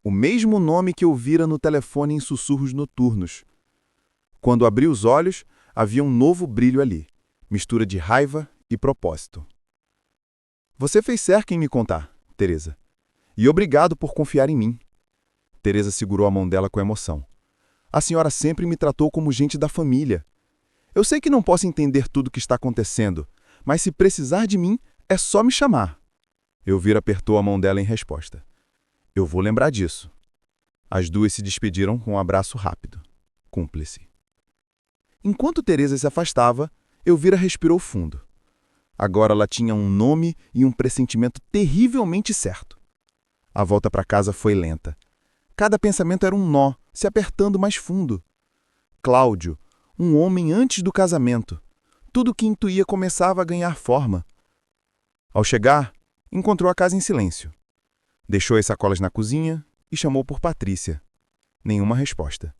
O mesmo nome que eu vira no telefone em sussurros noturnos. Quando abri os olhos, havia um novo brilho ali, mistura de raiva e propósito. Você fez certo em me contar, Teresa. E obrigado por confiar em mim. Teresa segurou a mão dela com emoção. A senhora sempre me tratou como gente da família. Eu sei que não posso entender tudo o que está acontecendo, mas se precisar de mim, é só me chamar. Elvira apertou a mão dela em resposta. Eu vou lembrar disso. As duas se despediram com um abraço rápido, cúmplice. Enquanto Teresa se afastava, Elvira respirou fundo. Agora ela tinha um nome e um pressentimento terrivelmente certo. A volta para casa foi lenta. Cada pensamento era um nó, se apertando mais fundo. Cláudio, um homem antes do casamento. Tudo o que intuía começava a ganhar forma. Ao chegar, encontrou a casa em silêncio. Deixou as sacolas na cozinha e chamou por Patrícia. Nenhuma resposta.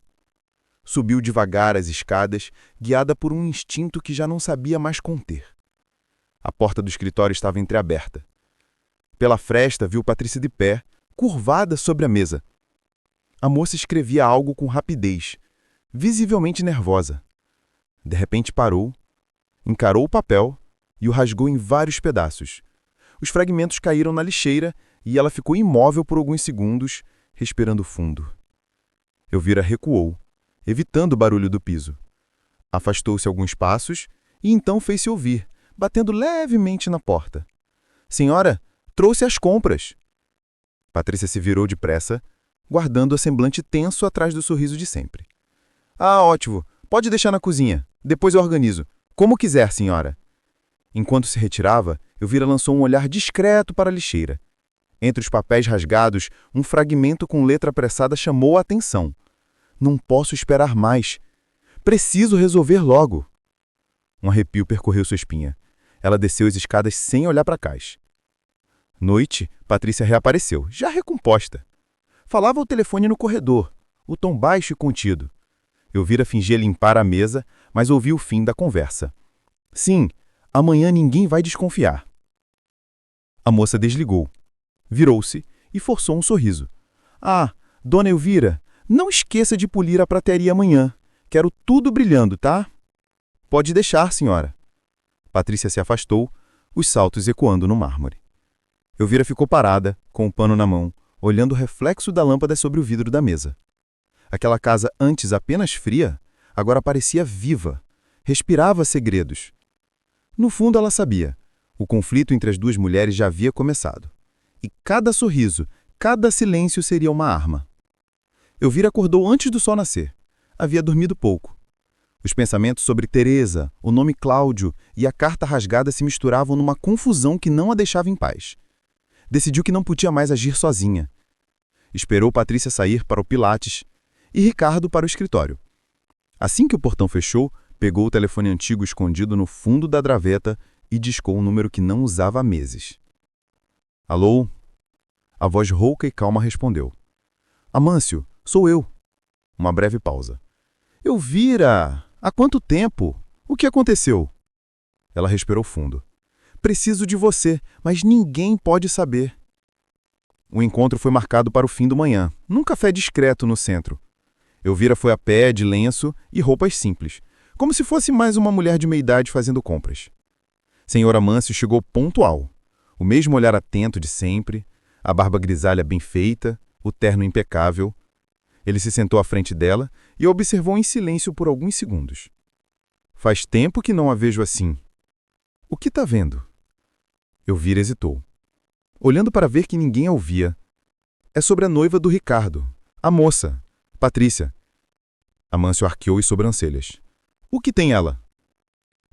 Subiu devagar as escadas, guiada por um instinto que já não sabia mais conter. A porta do escritório estava entreaberta. Pela fresta, viu Patrícia de pé, curvada sobre a mesa. A moça escrevia algo com rapidez, visivelmente nervosa. De repente parou, encarou o papel e o rasgou em vários pedaços. Os fragmentos caíram na lixeira e ela ficou imóvel por alguns segundos, respirando fundo. Elvira recuou, evitando o barulho do piso. Afastou-se alguns passos e então fez-se ouvir, batendo levemente na porta. Senhora, trouxe as compras. Patrícia se virou depressa, guardando o semblante tenso atrás do sorriso de sempre. Ah, ótimo. Pode deixar na cozinha. Depois eu organizo. Como quiser, senhora. Enquanto se retirava, Elvira lançou um olhar discreto para a lixeira. Entre os papéis rasgados, um fragmento com letra apressada chamou a atenção. Não posso esperar mais. Preciso resolver logo. Um arrepio percorreu sua espinha. Ela desceu as escadas sem olhar para trás. Noite, Patrícia reapareceu, já recomposta. Falava ao telefone no corredor, o tom baixo e contido. Elvira fingia limpar a mesa, mas ouviu o fim da conversa. Sim, amanhã ninguém vai desconfiar. A moça desligou. Virou-se e forçou um sorriso. Ah, dona Elvira, não esqueça de polir a prateria amanhã. Quero tudo brilhando, tá? Pode deixar, senhora. Patrícia se afastou, os saltos ecoando no mármore. Elvira ficou parada, com o pano na mão, olhando o reflexo da lâmpada sobre o vidro da mesa. Aquela casa antes apenas fria, agora parecia viva, respirava segredos. No fundo ela sabia, o conflito entre as duas mulheres já havia começado. E cada sorriso, cada silêncio seria uma arma. Elvira acordou antes do sol nascer. Havia dormido pouco. Os pensamentos sobre Teresa, o nome Cláudio e a carta rasgada se misturavam numa confusão que não a deixava em paz. Decidiu que não podia mais agir sozinha. Esperou Patrícia sair para o Pilates e Ricardo para o escritório. Assim que o portão fechou, pegou o telefone antigo escondido no fundo da graveta e discou um número que não usava há meses. Alô? A voz rouca e calma respondeu. Amâncio, sou eu. Uma breve pausa. Elvira! Há quanto tempo? O que aconteceu? Ela respirou fundo. Preciso de você, mas ninguém pode saber. O encontro foi marcado para o fim da manhã, num café discreto no centro. Elvira foi a pé, de lenço e roupas simples, como se fosse mais uma mulher de meia-idade fazendo compras. Senhor Amâncio chegou pontual, o mesmo olhar atento de sempre, a barba grisalha bem feita, o terno impecável. Ele se sentou à frente dela e a observou em silêncio por alguns segundos. Faz tempo que não a vejo assim. O que está vendo? Elvira hesitou, olhando para ver que ninguém a ouvia. É sobre a noiva do Ricardo, a moça, Patrícia. Amâncio arqueou as sobrancelhas. O que tem ela?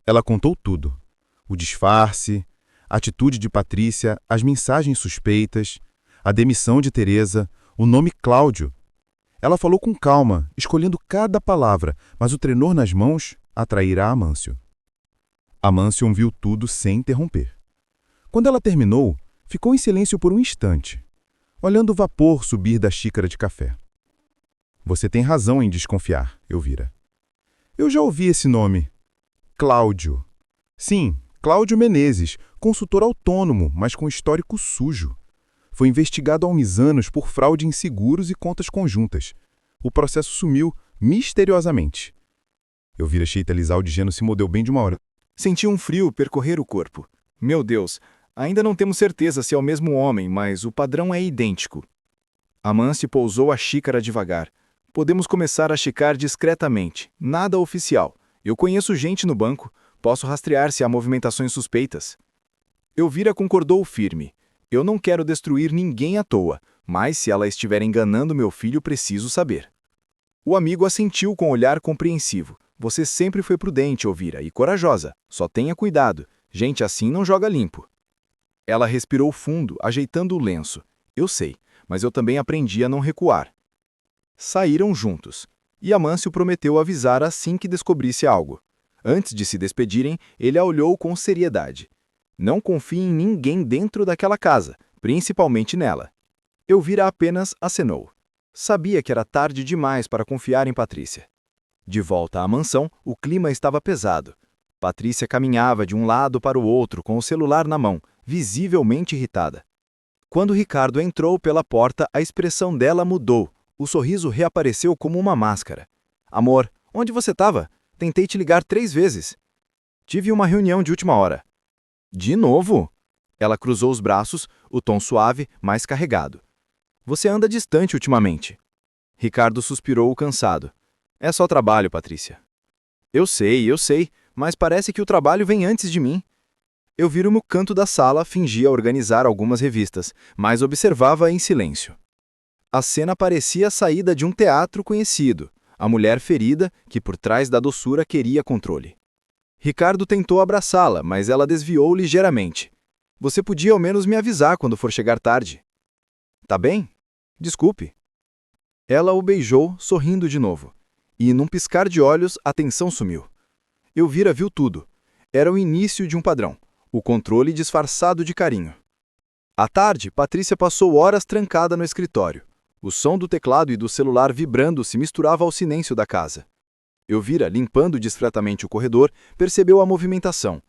Ela contou tudo. O disfarce, a atitude de Patrícia, as mensagens suspeitas, a demissão de Teresa, o nome Cláudio. Ela falou com calma, escolhendo cada palavra, mas o trenor nas mãos atrairá Amâncio. Amâncio ouviu tudo sem interromper. Quando ela terminou, ficou em silêncio por um instante, olhando o vapor subir da xícara de café. Você tem razão em desconfiar, Elvira. Eu já ouvi esse nome. Cláudio. Sim, Cláudio Menezes, consultor autônomo, mas com histórico sujo. Foi investigado há uns anos por fraude em seguros e contas conjuntas. O processo sumiu misteriosamente. Elvira Cheitalizal de Geno se mordeu bem de uma hora. Senti um frio percorrer o corpo. Meu Deus, ainda não temos certeza se é o mesmo homem, mas o padrão é idêntico. Amâncio pousou a xícara devagar. Podemos começar a checar discretamente. Nada oficial. Eu conheço gente no banco. Posso rastrear se há movimentações suspeitas. Elvira concordou firme. Eu não quero destruir ninguém à toa, mas se ela estiver enganando meu filho, preciso saber. O amigo assentiu com olhar compreensivo. Você sempre foi prudente, Elvira, e corajosa. Só tenha cuidado. Gente assim não joga limpo. Ela respirou fundo, ajeitando o lenço. Eu sei, mas eu também aprendi a não recuar. Saíram juntos, e Amâncio prometeu avisar assim que descobrisse algo. Antes de se despedirem, ele a olhou com seriedade. Não confie em ninguém dentro daquela casa, principalmente nela. Elvira apenas acenou. Sabia que era tarde demais para confiar em Patrícia. De volta à mansão, o clima estava pesado. Patrícia caminhava de um lado para o outro com o celular na mão, visivelmente irritada. Quando Ricardo entrou pela porta, a expressão dela mudou. O sorriso reapareceu como uma máscara. Amor, onde você estava? Tentei te ligar 3 vezes. Tive uma reunião de última hora. De novo? Ela cruzou os braços, o tom suave, mais carregado. Você anda distante ultimamente. Ricardo suspirou cansado. É só trabalho, Patrícia. Eu sei, mas parece que o trabalho vem antes de mim. Eu viro no canto da sala, fingia organizar algumas revistas, mas observava em silêncio. A cena parecia a saída de um teatro conhecido. A mulher ferida, que por trás da doçura queria controle. Ricardo tentou abraçá-la, mas ela desviou ligeiramente. Você podia ao menos me avisar quando for chegar tarde. Tá bem? Desculpe. Ela o beijou, sorrindo de novo. E, num piscar de olhos, a tensão sumiu. Elvira viu tudo. Era o início de um padrão. O controle disfarçado de carinho. À tarde, Patrícia passou horas trancada no escritório. O som do teclado e do celular vibrando se misturava ao silêncio da casa. Elvira, limpando discretamente o corredor, percebeu a movimentação.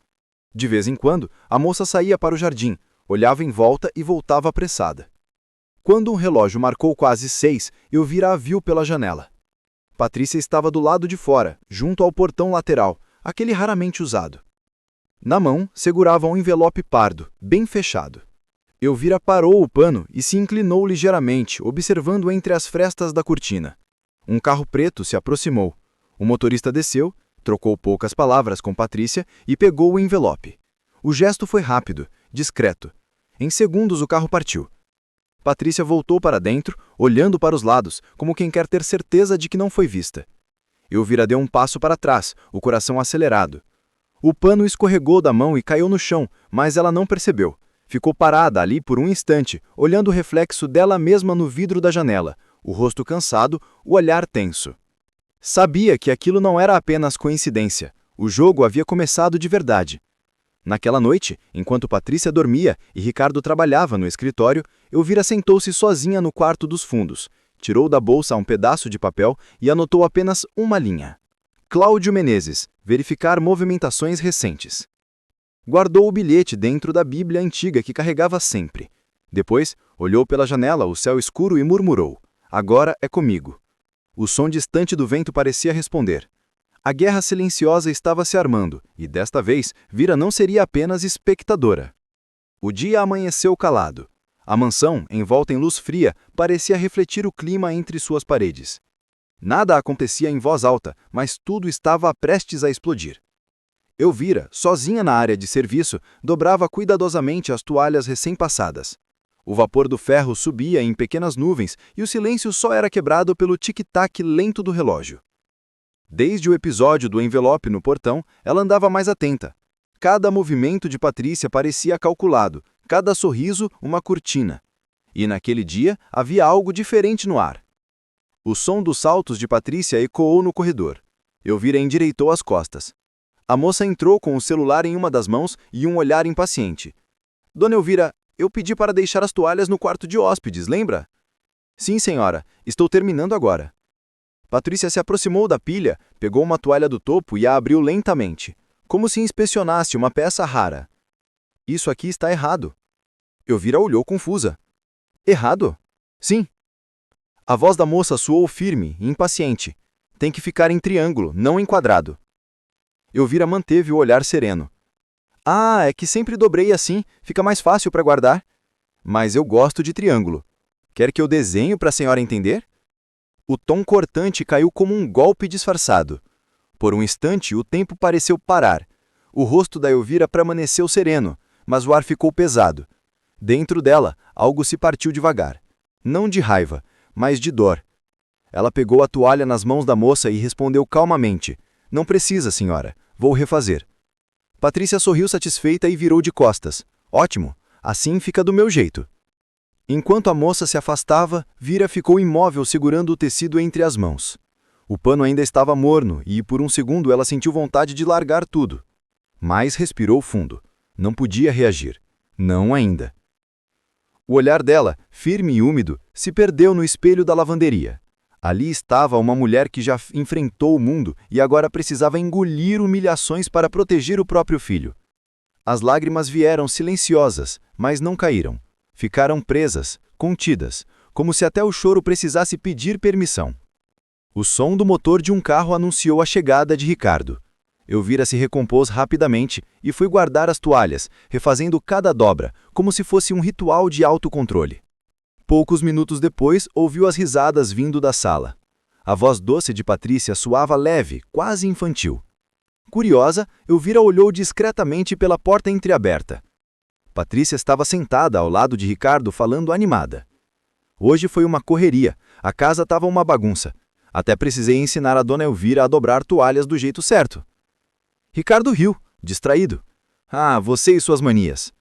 De vez em quando, a moça saía para o jardim, olhava em volta e voltava apressada. Quando um relógio marcou quase 6, Elvira a viu pela janela. Patrícia estava do lado de fora, junto ao portão lateral, aquele raramente usado. Na mão, segurava um envelope pardo, bem fechado. Elvira parou o pano e se inclinou ligeiramente, observando entre as frestas da cortina. Um carro preto se aproximou. O motorista desceu, trocou poucas palavras com Patrícia e pegou o envelope. O gesto foi rápido, discreto. Em segundos o carro partiu. Patrícia voltou para dentro, olhando para os lados, como quem quer ter certeza de que não foi vista. Elvira deu um passo para trás, o coração acelerado. O pano escorregou da mão e caiu no chão, mas ela não percebeu. Ficou parada ali por um instante, olhando o reflexo dela mesma no vidro da janela, o rosto cansado, o olhar tenso. Sabia que aquilo não era apenas coincidência. O jogo havia começado de verdade. Naquela noite, enquanto Patrícia dormia e Ricardo trabalhava no escritório, Elvira sentou-se sozinha no quarto dos fundos, tirou da bolsa um pedaço de papel e anotou apenas uma linha. Cláudio Menezes, verificar movimentações recentes. Guardou o bilhete dentro da Bíblia antiga que carregava sempre. Depois, olhou pela janela o céu escuro e murmurou: agora é comigo. O som distante do vento parecia responder. A guerra silenciosa estava se armando, e desta vez, Vira não seria apenas espectadora. O dia amanheceu calado. A mansão, envolta em luz fria, parecia refletir o clima entre suas paredes. Nada acontecia em voz alta, mas tudo estava prestes a explodir. Elvira, sozinha na área de serviço, dobrava cuidadosamente as toalhas recém-passadas. O vapor do ferro subia em pequenas nuvens e o silêncio só era quebrado pelo tic-tac lento do relógio. Desde o episódio do envelope no portão, ela andava mais atenta. Cada movimento de Patrícia parecia calculado, cada sorriso uma cortina. E naquele dia havia algo diferente no ar. O som dos saltos de Patrícia ecoou no corredor. Elvira endireitou as costas. A moça entrou com o celular em uma das mãos e um olhar impaciente. Dona Elvira, eu pedi para deixar as toalhas no quarto de hóspedes, lembra? Sim, senhora. Estou terminando agora. Patrícia se aproximou da pilha, pegou uma toalha do topo e a abriu lentamente, como se inspecionasse uma peça rara. Isso aqui está errado. Elvira olhou confusa. Errado? Sim. A voz da moça soou firme e impaciente. Tem que ficar em triângulo, não em quadrado. Elvira manteve o olhar sereno. Ah, é que sempre dobrei assim, fica mais fácil para guardar. Mas eu gosto de triângulo. Quer que eu desenhe para a senhora entender? O tom cortante caiu como um golpe disfarçado. Por um instante, o tempo pareceu parar. O rosto da Elvira permaneceu sereno, mas o ar ficou pesado. Dentro dela, algo se partiu devagar. Não de raiva, mas de dor. Ela pegou a toalha nas mãos da moça e respondeu calmamente: Não precisa, senhora. Vou refazer. Patrícia sorriu satisfeita e virou de costas. Ótimo, assim fica do meu jeito. Enquanto a moça se afastava, Vira ficou imóvel segurando o tecido entre as mãos. O pano ainda estava morno e, por um segundo, ela sentiu vontade de largar tudo. Mas respirou fundo. Não podia reagir. Não ainda. O olhar dela, firme e úmido, se perdeu no espelho da lavanderia. Ali estava uma mulher que já enfrentou o mundo e agora precisava engolir humilhações para proteger o próprio filho. As lágrimas vieram silenciosas, mas não caíram. Ficaram presas, contidas, como se até o choro precisasse pedir permissão. O som do motor de um carro anunciou a chegada de Ricardo. Elvira se recompôs rapidamente e foi guardar as toalhas, refazendo cada dobra, como se fosse um ritual de autocontrole. Poucos minutos depois, ouviu as risadas vindo da sala. A voz doce de Patrícia soava leve, quase infantil. Curiosa, Elvira olhou discretamente pela porta entreaberta. Patrícia estava sentada ao lado de Ricardo falando animada. Hoje foi uma correria, a casa estava uma bagunça. Até precisei ensinar a dona Elvira a dobrar toalhas do jeito certo. Ricardo riu, distraído. Ah, você e suas manias.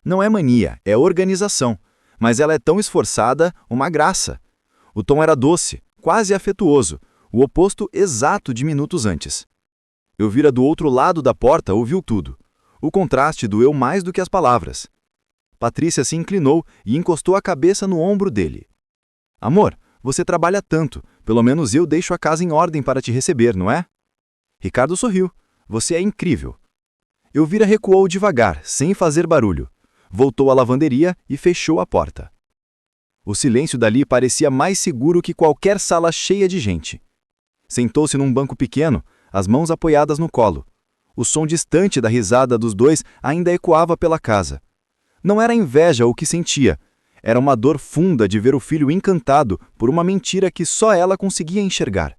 Não é mania, é organização. Mas ela é tão esforçada, uma graça. O tom era doce, quase afetuoso, o oposto exato de minutos antes. Elvira do outro lado da porta ouviu tudo. O contraste doeu mais do que as palavras. Patrícia se inclinou e encostou a cabeça no ombro dele. Amor, você trabalha tanto, pelo menos eu deixo a casa em ordem para te receber, não é? Ricardo sorriu. Você é incrível. Elvira recuou devagar, sem fazer barulho. Voltou à lavanderia e fechou a porta. O silêncio dali parecia mais seguro que qualquer sala cheia de gente. Sentou-se num banco pequeno, as mãos apoiadas no colo. O som distante da risada dos dois ainda ecoava pela casa. Não era inveja o que sentia. Era uma dor funda de ver o filho encantado por uma mentira que só ela conseguia enxergar.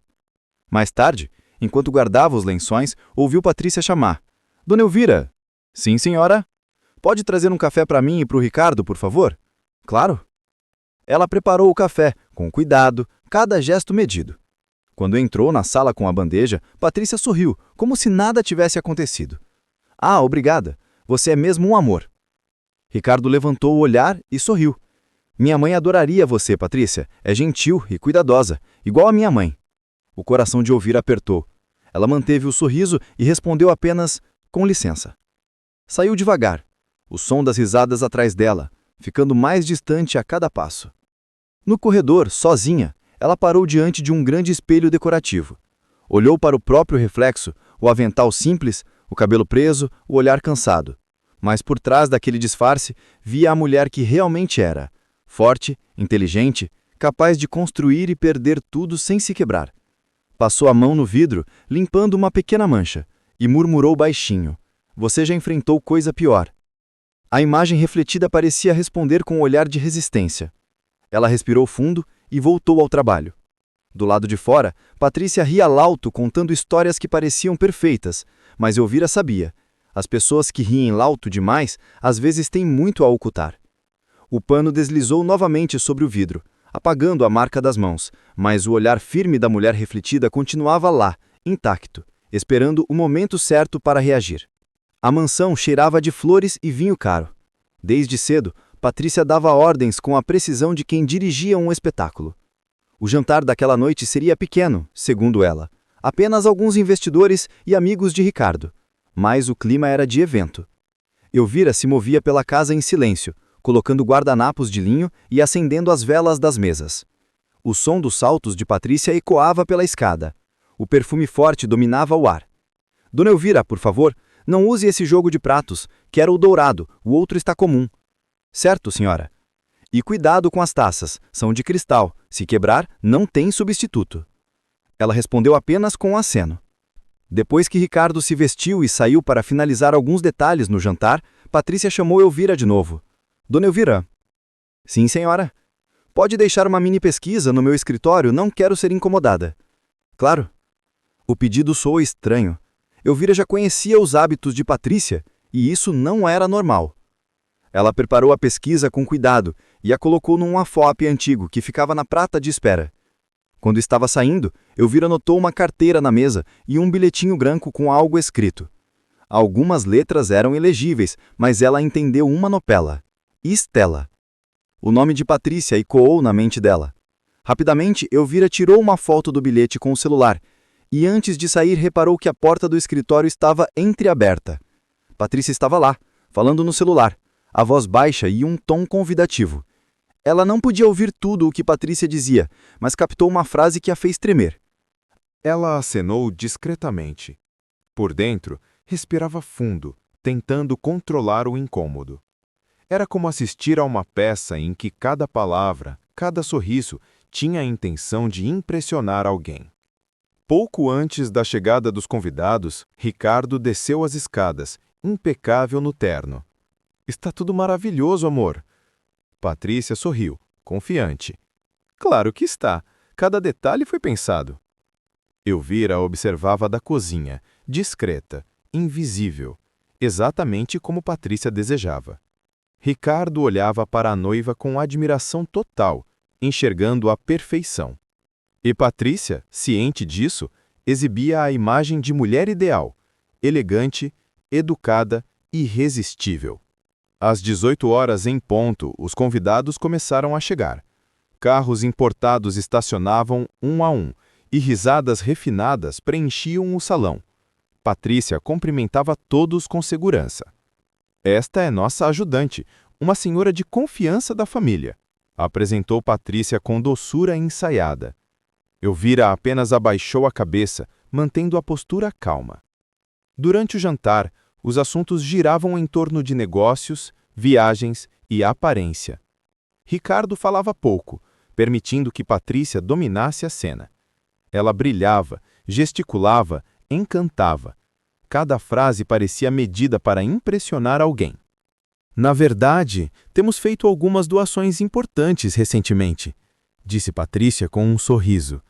Mais tarde, enquanto guardava os lençóis, ouviu Patrícia chamar. Dona Elvira. Sim, senhora. Pode trazer um café para mim e para o Ricardo, por favor? Claro. Ela preparou o café, com cuidado, cada gesto medido. Quando entrou na sala com a bandeja, Patrícia sorriu, como se nada tivesse acontecido. Ah, obrigada. Você é mesmo um amor. Ricardo levantou o olhar e sorriu. Minha mãe adoraria você, Patrícia. É gentil e cuidadosa, igual a minha mãe. O coração de Elvira apertou. Ela manteve o sorriso e respondeu apenas, com licença. Saiu devagar, o som das risadas atrás dela, ficando mais distante a cada passo. No corredor, sozinha, ela parou diante de um grande espelho decorativo. Olhou para o próprio reflexo, o avental simples, o cabelo preso, o olhar cansado. Mas por trás daquele disfarce, via a mulher que realmente era. Forte, inteligente, capaz de construir e perder tudo sem se quebrar. Passou a mão no vidro, limpando uma pequena mancha, e murmurou baixinho. Você já enfrentou coisa pior. A imagem refletida parecia responder com um olhar de resistência. Ela respirou fundo e voltou ao trabalho. Do lado de fora, Patrícia ria lauto contando histórias que pareciam perfeitas, mas Elvira sabia. As pessoas que riem lauto demais, às vezes têm muito a ocultar. O pano deslizou novamente sobre o vidro, apagando a marca das mãos, mas o olhar firme da mulher refletida continuava lá, intacto, esperando o momento certo para reagir. A mansão cheirava de flores e vinho caro. Desde cedo, Patrícia dava ordens com a precisão de quem dirigia um espetáculo. O jantar daquela noite seria pequeno, segundo ela. Apenas alguns investidores e amigos de Ricardo. Mas o clima era de evento. Elvira se movia pela casa em silêncio, colocando guardanapos de linho e acendendo as velas das mesas. O som dos saltos de Patrícia ecoava pela escada. O perfume forte dominava o ar. Dona Elvira, por favor, não use esse jogo de pratos. Quero o dourado, o outro está comum. Certo, senhora. E cuidado com as taças, são de cristal. Se quebrar, não tem substituto. Ela respondeu apenas com um aceno. Depois que Ricardo se vestiu e saiu para finalizar alguns detalhes no jantar, Patrícia chamou Elvira de novo. Dona Elvira. Sim, senhora. Pode deixar uma mini pesquisa no meu escritório, não quero ser incomodada. Claro. O pedido soou estranho. Elvira já conhecia os hábitos de Patrícia, e isso não era normal. Ela preparou a pesquisa com cuidado e a colocou num afope antigo que ficava na prata de espera. Quando estava saindo, Elvira notou uma carteira na mesa e um bilhetinho branco com algo escrito. Algumas letras eram ilegíveis, mas ela entendeu uma nopela. Estela. O nome de Patrícia ecoou na mente dela. Rapidamente, Elvira tirou uma foto do bilhete com o celular e antes de sair reparou que a porta do escritório estava entreaberta. Patrícia estava lá, falando no celular, a voz baixa e um tom convidativo. Ela não podia ouvir tudo o que Patrícia dizia, mas captou uma frase que a fez tremer. Ela acenou discretamente. Por dentro, respirava fundo, tentando controlar o incômodo. Era como assistir a uma peça em que cada palavra, cada sorriso, tinha a intenção de impressionar alguém. Pouco antes da chegada dos convidados, Ricardo desceu as escadas, impecável no terno. Está tudo maravilhoso, amor. Patrícia sorriu, confiante. Claro que está. Cada detalhe foi pensado. Elvira observava da cozinha, discreta, invisível, exatamente como Patrícia desejava. Ricardo olhava para a noiva com admiração total, enxergando a perfeição. E Patrícia, ciente disso, exibia a imagem de mulher ideal, elegante, educada, irresistível. Às 18 horas em ponto, os convidados começaram a chegar. Carros importados estacionavam um a um, e risadas refinadas preenchiam o salão. Patrícia cumprimentava todos com segurança. Esta é nossa ajudante, uma senhora de confiança da família, apresentou Patrícia com doçura ensaiada. Elvira apenas abaixou a cabeça, mantendo a postura calma. Durante o jantar, os assuntos giravam em torno de negócios, viagens e aparência. Ricardo falava pouco, permitindo que Patrícia dominasse a cena. Ela brilhava, gesticulava, encantava. Cada frase parecia medida para impressionar alguém. Na verdade, temos feito algumas doações importantes recentemente, disse Patrícia com um sorriso.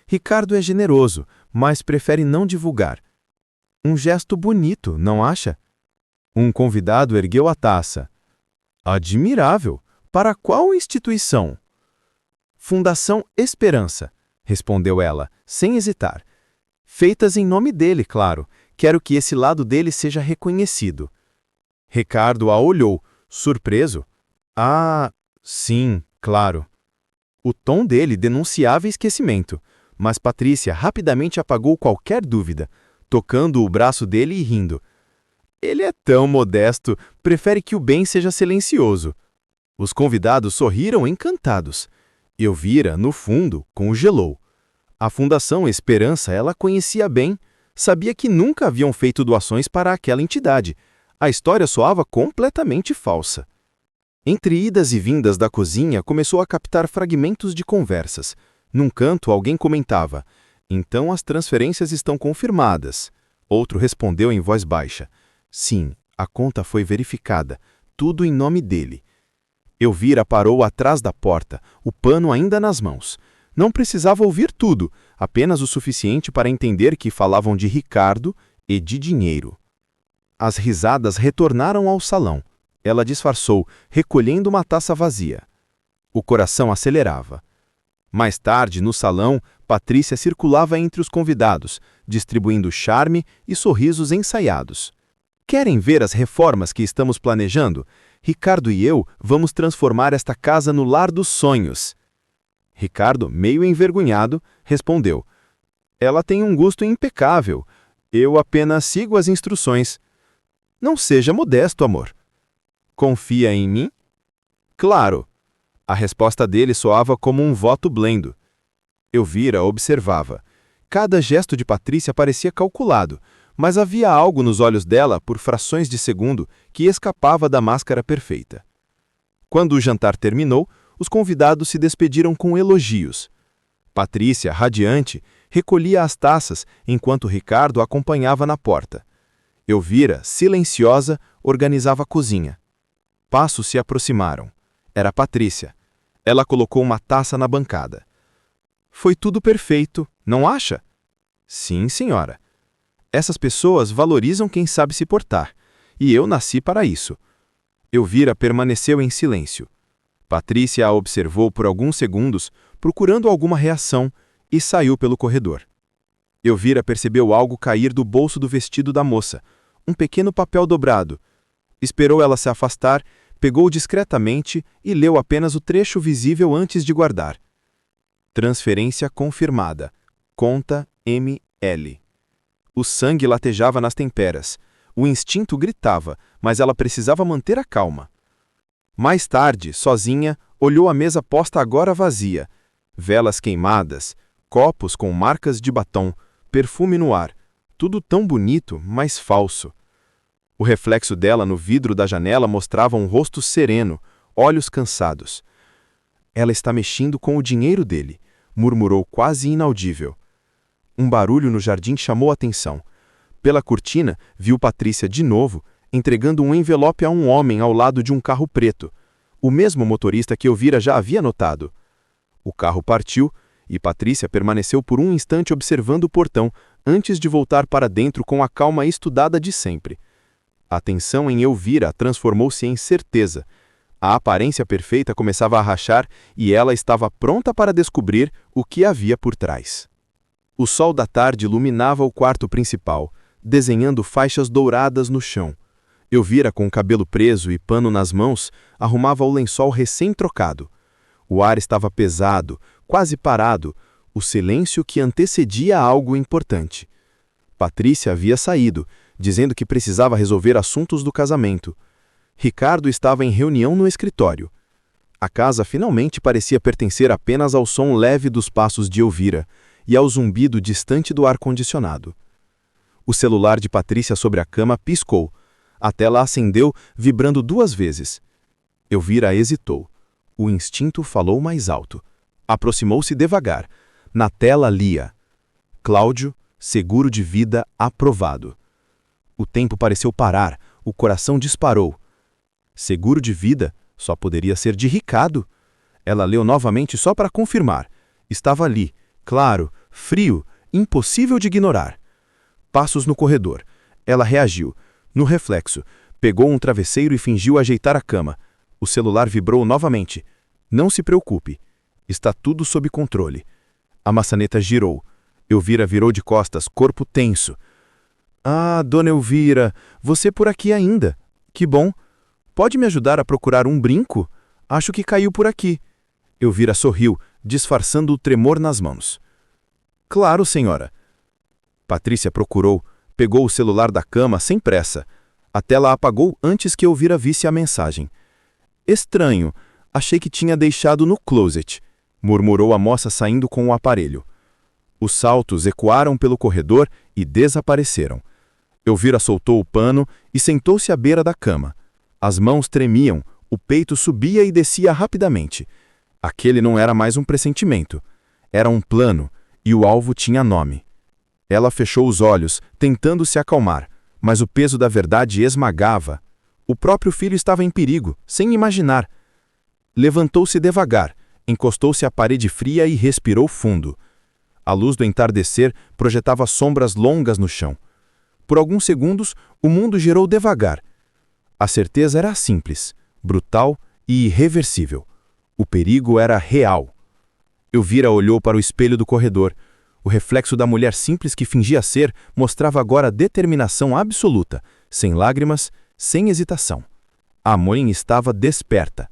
Ricardo é generoso, mas prefere não divulgar. Um gesto bonito, não acha? Um convidado ergueu a taça. Admirável! Para qual instituição? Fundação Esperança, respondeu ela, sem hesitar. Feitas em nome dele, claro. Quero que esse lado dele seja reconhecido. Ricardo a olhou, surpreso. Ah, sim, claro. O tom dele denunciava esquecimento, mas Patrícia rapidamente apagou qualquer dúvida, tocando o braço dele e rindo. Ele é tão modesto, prefere que o bem seja silencioso. Os convidados sorriram encantados. Elvira, no fundo, congelou. A Fundação Esperança ela conhecia bem, sabia que nunca haviam feito doações para aquela entidade. A história soava completamente falsa. Entre idas e vindas da cozinha, começou a captar fragmentos de conversas. Num canto, alguém comentava: "Então as transferências estão confirmadas." Outro respondeu em voz baixa: "Sim, a conta foi verificada, tudo em nome dele." Elvira parou atrás da porta, o pano ainda nas mãos. Não precisava ouvir tudo, apenas o suficiente para entender que falavam de Ricardo e de dinheiro. As risadas retornaram ao salão. Ela disfarçou, recolhendo uma taça vazia. O coração acelerava. Mais tarde, no salão, Patrícia circulava entre os convidados, distribuindo charme e sorrisos ensaiados. Querem ver as reformas que estamos planejando? Ricardo e eu vamos transformar esta casa no lar dos sonhos. Ricardo, meio envergonhado, respondeu: Ela tem um gosto impecável. Eu apenas sigo as instruções. Não seja modesto, amor. Confia em mim? Claro. A resposta dele soava como um voto blendo. Elvira observava. Cada gesto de Patrícia parecia calculado, mas havia algo nos olhos dela, por frações de segundo, que escapava da máscara perfeita. Quando o jantar terminou, os convidados se despediram com elogios. Patrícia, radiante, recolhia as taças, enquanto Ricardo a acompanhava na porta. Elvira, silenciosa, organizava a cozinha. Passos se aproximaram. Era Patrícia. Ela colocou uma taça na bancada. Foi tudo perfeito, não acha? Sim, senhora. Essas pessoas valorizam quem sabe se portar, e eu nasci para isso. Elvira permaneceu em silêncio. Patrícia a observou por alguns segundos, procurando alguma reação, e saiu pelo corredor. Elvira percebeu algo cair do bolso do vestido da moça, um pequeno papel dobrado. Esperou ela se afastar, pegou discretamente e leu apenas o trecho visível antes de guardar. Transferência confirmada. Conta ML. O sangue latejava nas temperas. O instinto gritava, mas ela precisava manter a calma. Mais tarde, sozinha, olhou a mesa posta agora vazia. Velas queimadas, copos com marcas de batom, perfume no ar. Tudo tão bonito, mas falso. O reflexo dela no vidro da janela mostrava um rosto sereno, olhos cansados. Ela está mexendo com o dinheiro dele, murmurou quase inaudível. Um barulho no jardim chamou a atenção. Pela cortina, viu Patrícia de novo, entregando um envelope a um homem ao lado de um carro preto, o mesmo motorista que Elvira já havia notado. O carro partiu e Patrícia permaneceu por um instante observando o portão, antes de voltar para dentro com a calma estudada de sempre. A tensão em Elvira transformou-se em certeza. A aparência perfeita começava a rachar e ela estava pronta para descobrir o que havia por trás. O sol da tarde iluminava o quarto principal, desenhando faixas douradas no chão. Elvira, com o cabelo preso e pano nas mãos, arrumava o lençol recém-trocado. O ar estava pesado, quase parado, o silêncio que antecedia algo importante. Patrícia havia saído, dizendo que precisava resolver assuntos do casamento. Ricardo estava em reunião no escritório. A casa finalmente parecia pertencer apenas ao som leve dos passos de Elvira e ao zumbido distante do ar-condicionado. O celular de Patrícia sobre a cama piscou. A tela acendeu, vibrando 2 vezes. Elvira hesitou. O instinto falou mais alto. Aproximou-se devagar. Na tela lia: Cláudio, seguro de vida aprovado. O tempo pareceu parar, o coração disparou. Seguro de vida só poderia ser de Ricardo. Ela leu novamente só para confirmar. Estava ali, claro, frio, impossível de ignorar. Passos no corredor. Ela reagiu. No reflexo, pegou um travesseiro e fingiu ajeitar a cama. O celular vibrou novamente. Não se preocupe. Está tudo sob controle. A maçaneta girou. Elvira virou de costas, corpo tenso. Ah, dona Elvira, você por aqui ainda. Que bom. Pode me ajudar a procurar um brinco? Acho que caiu por aqui. Elvira sorriu, disfarçando o tremor nas mãos. Claro, senhora. Patrícia procurou, pegou o celular da cama sem pressa. A tela apagou antes que Elvira visse a mensagem. Estranho, achei que tinha deixado no closet, murmurou a moça saindo com o aparelho. Os saltos ecoaram pelo corredor e desapareceram. Elvira soltou o pano e sentou-se à beira da cama. As mãos tremiam, o peito subia e descia rapidamente. Aquele não era mais um pressentimento. Era um plano, e o alvo tinha nome. Ela fechou os olhos, tentando se acalmar, mas o peso da verdade esmagava. O próprio filho estava em perigo, sem imaginar. Levantou-se devagar, encostou-se à parede fria e respirou fundo. A luz do entardecer projetava sombras longas no chão. Por alguns segundos, o mundo girou devagar. A certeza era simples, brutal e irreversível. O perigo era real. Elvira olhou para o espelho do corredor. O reflexo da mulher simples que fingia ser mostrava agora determinação absoluta, sem lágrimas, sem hesitação. A mãe estava desperta.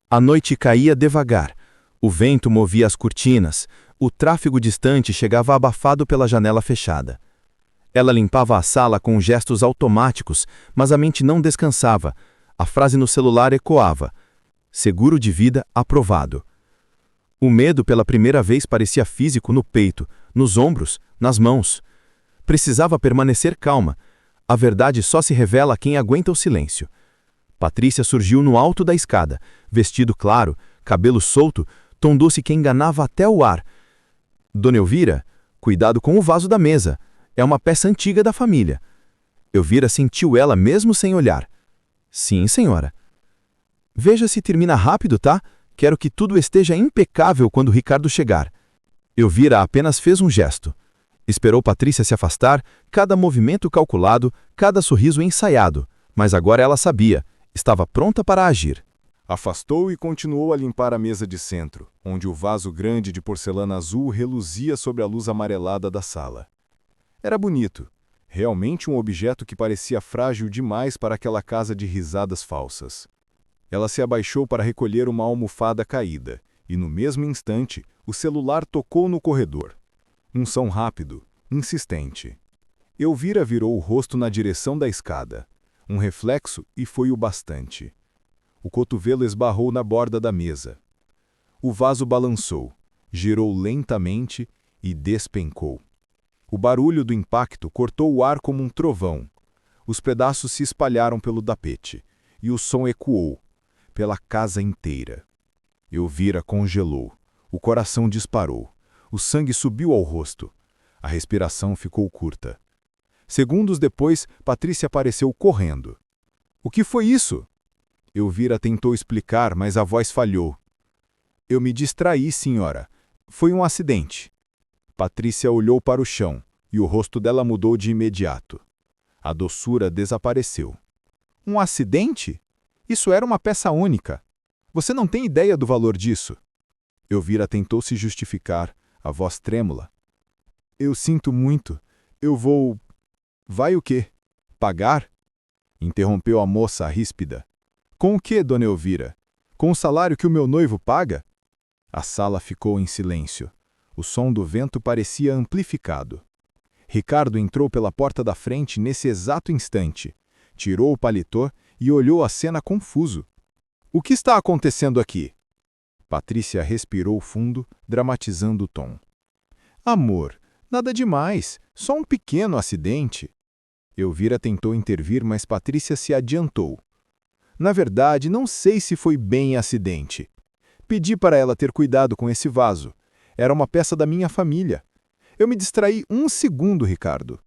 A noite caía devagar. O vento movia as cortinas. O tráfego distante chegava abafado pela janela fechada. Ela limpava a sala com gestos automáticos, mas a mente não descansava. A frase no celular ecoava: seguro de vida aprovado. O medo pela primeira vez parecia físico no peito, nos ombros, nas mãos. Precisava permanecer calma. A verdade só se revela a quem aguenta o silêncio. Patrícia surgiu no alto da escada, vestido claro, cabelo solto, tom doce que enganava até o ar. Dona Elvira, cuidado com o vaso da mesa. É uma peça antiga da família. Elvira sentiu ela mesmo sem olhar. Sim, senhora. Veja se termina rápido, tá? Quero que tudo esteja impecável quando Ricardo chegar. Elvira apenas fez um gesto. Esperou Patrícia se afastar, cada movimento calculado, cada sorriso ensaiado. Mas agora ela sabia. Estava pronta para agir. Afastou e continuou a limpar a mesa de centro, onde o vaso grande de porcelana azul reluzia sobre a luz amarelada da sala. Era bonito. Realmente um objeto que parecia frágil demais para aquela casa de risadas falsas. Ela se abaixou para recolher uma almofada caída, e no mesmo instante, o celular tocou no corredor. Um som rápido, insistente. Elvira virou o rosto na direção da escada. Um reflexo e foi o bastante. O cotovelo esbarrou na borda da mesa. O vaso balançou, girou lentamente e despencou. O barulho do impacto cortou o ar como um trovão. Os pedaços se espalharam pelo tapete, e o som ecoou, pela casa inteira. Elvira congelou. O coração disparou. O sangue subiu ao rosto. A respiração ficou curta. Segundos depois, Patrícia apareceu correndo. O que foi isso? Elvira tentou explicar, mas a voz falhou. Eu me distraí, senhora. Foi um acidente. Patrícia olhou para o chão, e o rosto dela mudou de imediato. A doçura desapareceu. Um acidente? Isso era uma peça única. Você não tem ideia do valor disso. Elvira tentou se justificar, a voz trêmula. Eu sinto muito. Eu vou... Vai o quê? Pagar? Interrompeu a moça ríspida. Com o quê, dona Elvira? Com o salário que o meu noivo paga? A sala ficou em silêncio. O som do vento parecia amplificado. Ricardo entrou pela porta da frente nesse exato instante. Tirou o paletó e olhou a cena confuso. O que está acontecendo aqui? Patrícia respirou fundo, dramatizando o tom. Amor, nada demais, só um pequeno acidente. Elvira tentou intervir, mas Patrícia se adiantou. Na verdade, não sei se foi bem acidente. Pedi para ela ter cuidado com esse vaso. Era uma peça da minha família. Eu me distraí um segundo, Ricardo.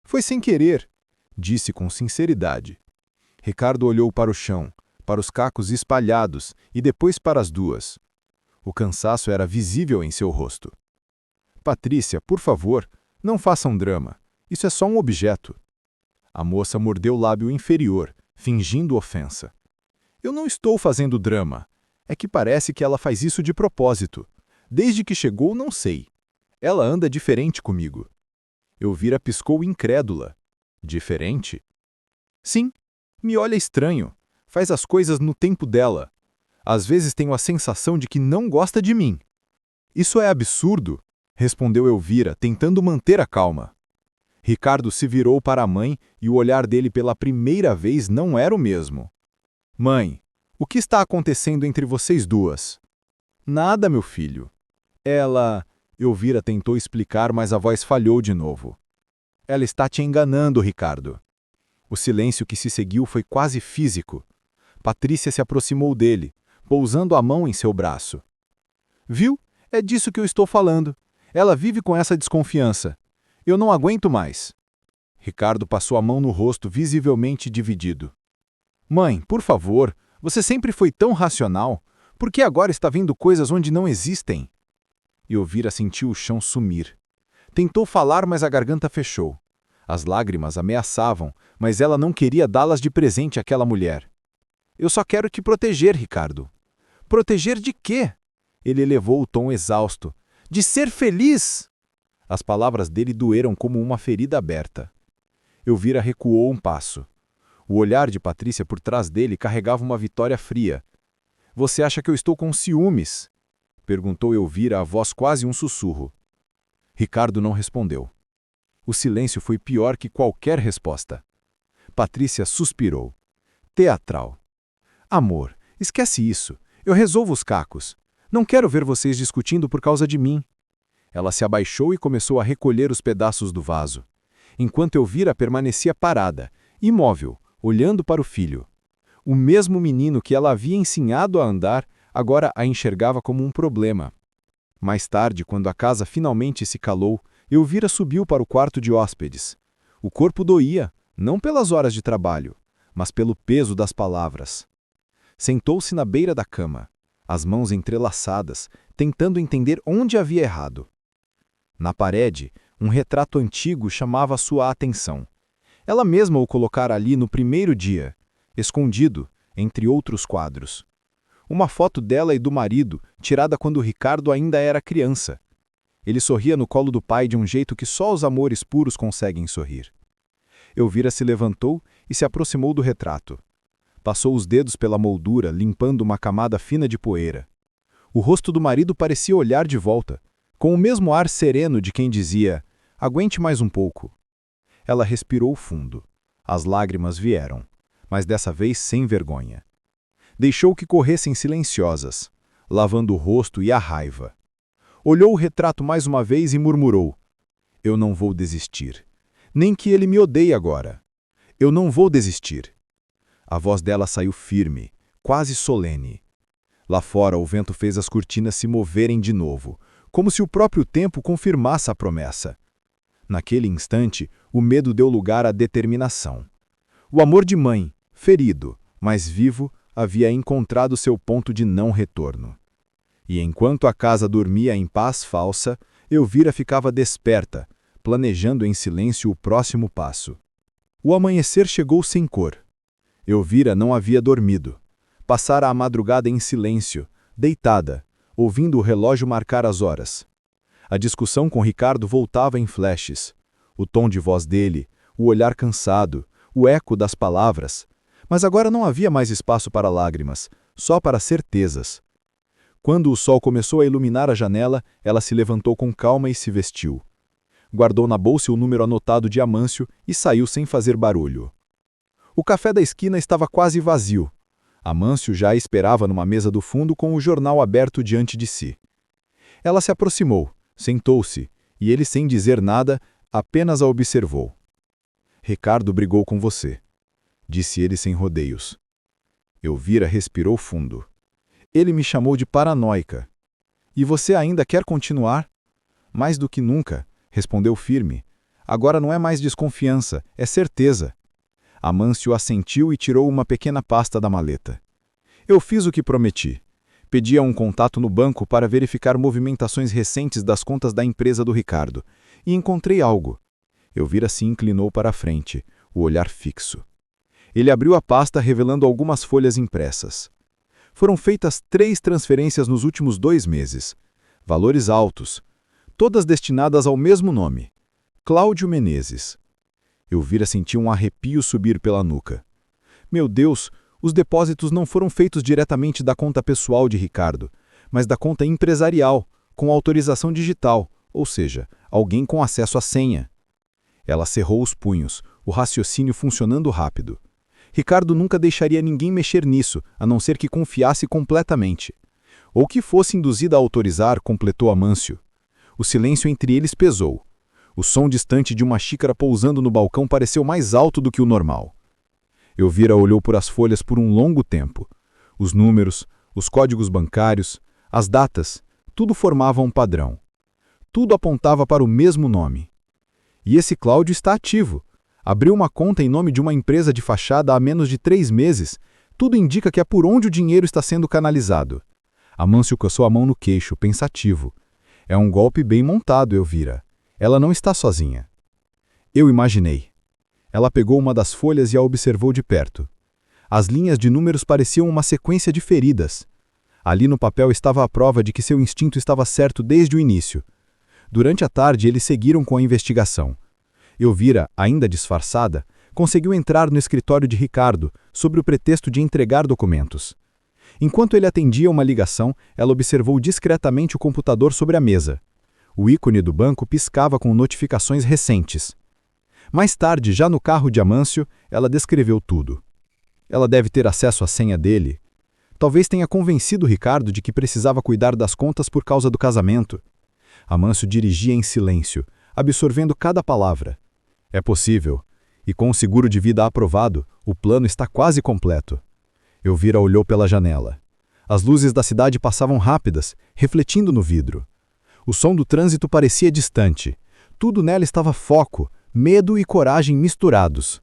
Foi sem querer, disse com sinceridade. Ricardo olhou para o chão, para os cacos espalhados e depois para as duas. O cansaço era visível em seu rosto. Patrícia, por favor, não faça um drama. Isso é só um objeto. A moça mordeu o lábio inferior, fingindo ofensa. Eu não estou fazendo drama. É que parece que ela faz isso de propósito. Desde que chegou, não sei. Ela anda diferente comigo. Elvira piscou incrédula. Diferente? Sim. Me olha estranho. Faz as coisas no tempo dela. Às vezes tenho a sensação de que não gosta de mim. Isso é absurdo, respondeu Elvira, tentando manter a calma. Ricardo se virou para a mãe e o olhar dele pela primeira vez não era o mesmo. Mãe, o que está acontecendo entre vocês duas? Nada, meu filho. Ela... Elvira tentou explicar, mas a voz falhou de novo. Ela está te enganando, Ricardo. O silêncio que se seguiu foi quase físico. Patrícia se aproximou dele, pousando a mão em seu braço. Viu? É disso que eu estou falando. Ela vive com essa desconfiança. Eu não aguento mais. Ricardo passou a mão no rosto, visivelmente dividido. Mãe, por favor, você sempre foi tão racional. Por que agora está vendo coisas onde não existem? Elvira sentiu o chão sumir. Tentou falar, mas a garganta fechou. As lágrimas ameaçavam, mas ela não queria dá-las de presente àquela mulher. Eu só quero te proteger, Ricardo. Proteger de quê? Ele elevou o tom exausto. De ser feliz! As palavras dele doeram como uma ferida aberta. Elvira recuou um passo. O olhar de Patrícia por trás dele carregava uma vitória fria. Você acha que eu estou com ciúmes? Perguntou Elvira, a voz quase um sussurro. Ricardo não respondeu. O silêncio foi pior que qualquer resposta. Patrícia suspirou. Teatral. Amor, esquece isso. Eu resolvo os cacos. Não quero ver vocês discutindo por causa de mim. Ela se abaixou e começou a recolher os pedaços do vaso. Enquanto Elvira permanecia parada, imóvel, olhando para o filho. O mesmo menino que ela havia ensinado a andar, agora a enxergava como um problema. Mais tarde, quando a casa finalmente se calou, Elvira subiu para o quarto de hóspedes. O corpo doía, não pelas horas de trabalho, mas pelo peso das palavras. Sentou-se na beira da cama, as mãos entrelaçadas, tentando entender onde havia errado. Na parede, um retrato antigo chamava sua atenção. Ela mesma o colocara ali no primeiro dia, escondido, entre outros quadros. Uma foto dela e do marido, tirada quando Ricardo ainda era criança. Ele sorria no colo do pai de um jeito que só os amores puros conseguem sorrir. Elvira se levantou e se aproximou do retrato. Passou os dedos pela moldura, limpando uma camada fina de poeira. O rosto do marido parecia olhar de volta, com o mesmo ar sereno de quem dizia, aguente mais um pouco. Ela respirou fundo. As lágrimas vieram, mas dessa vez sem vergonha. Deixou que corressem silenciosas, lavando o rosto e a raiva. Olhou o retrato mais uma vez e murmurou, eu não vou desistir. Nem que ele me odeie agora. Eu não vou desistir. A voz dela saiu firme, quase solene. Lá fora o vento fez as cortinas se moverem de novo, como se o próprio tempo confirmasse a promessa. Naquele instante, o medo deu lugar à determinação. O amor de mãe, ferido, mas vivo, havia encontrado seu ponto de não retorno. E enquanto a casa dormia em paz falsa, Elvira ficava desperta, planejando em silêncio o próximo passo. O amanhecer chegou sem cor. Elvira não havia dormido. Passara a madrugada em silêncio, deitada, ouvindo o relógio marcar as horas. A discussão com Ricardo voltava em flashes. O tom de voz dele, o olhar cansado, o eco das palavras. Mas agora não havia mais espaço para lágrimas, só para certezas. Quando o sol começou a iluminar a janela, ela se levantou com calma e se vestiu. Guardou na bolsa o número anotado de Amâncio e saiu sem fazer barulho. O café da esquina estava quase vazio. Amâncio já a esperava numa mesa do fundo com o jornal aberto diante de si. Ela se aproximou, sentou-se, e ele, sem dizer nada, apenas a observou. Ricardo brigou com você, disse ele sem rodeios. Elvira respirou fundo. Ele me chamou de paranoica. E você ainda quer continuar? Mais do que nunca, respondeu firme. Agora não é mais desconfiança, é certeza. Amâncio assentiu e tirou uma pequena pasta da maleta. Eu fiz o que prometi. Pedi a um contato no banco para verificar movimentações recentes das contas da empresa do Ricardo. E encontrei algo. Elvira se inclinou para a frente, o olhar fixo. Ele abriu a pasta revelando algumas folhas impressas. Foram feitas 3 transferências nos últimos 2 meses. Valores altos. Todas destinadas ao mesmo nome. Cláudio Menezes. Elvira sentiu um arrepio subir pela nuca. Meu Deus, os depósitos não foram feitos diretamente da conta pessoal de Ricardo, mas da conta empresarial, com autorização digital, ou seja, alguém com acesso à senha. Ela cerrou os punhos, o raciocínio funcionando rápido. Ricardo nunca deixaria ninguém mexer nisso, a não ser que confiasse completamente. Ou que fosse induzida a autorizar, completou Amâncio. O silêncio entre eles pesou. O som distante de uma xícara pousando no balcão pareceu mais alto do que o normal. Elvira olhou por as folhas por um longo tempo. Os números, os códigos bancários, as datas, tudo formava um padrão. Tudo apontava para o mesmo nome. E esse Cláudio está ativo. Abriu uma conta em nome de uma empresa de fachada há menos de 3 meses. Tudo indica que é por onde o dinheiro está sendo canalizado. Amâncio coçou a mão no queixo, pensativo. É um golpe bem montado, Elvira. Ela não está sozinha. Eu imaginei. Ela pegou uma das folhas e a observou de perto. As linhas de números pareciam uma sequência de feridas. Ali no papel estava a prova de que seu instinto estava certo desde o início. Durante a tarde, eles seguiram com a investigação. Elvira, ainda disfarçada, conseguiu entrar no escritório de Ricardo, sob o pretexto de entregar documentos. Enquanto ele atendia uma ligação, ela observou discretamente o computador sobre a mesa. O ícone do banco piscava com notificações recentes. Mais tarde, já no carro de Amâncio, ela descreveu tudo. Ela deve ter acesso à senha dele. Talvez tenha convencido Ricardo de que precisava cuidar das contas por causa do casamento. Amâncio dirigia em silêncio, absorvendo cada palavra. É possível. E com o seguro de vida aprovado, o plano está quase completo. Elvira olhou pela janela. As luzes da cidade passavam rápidas, refletindo no vidro. O som do trânsito parecia distante. Tudo nela estava foco, medo e coragem misturados.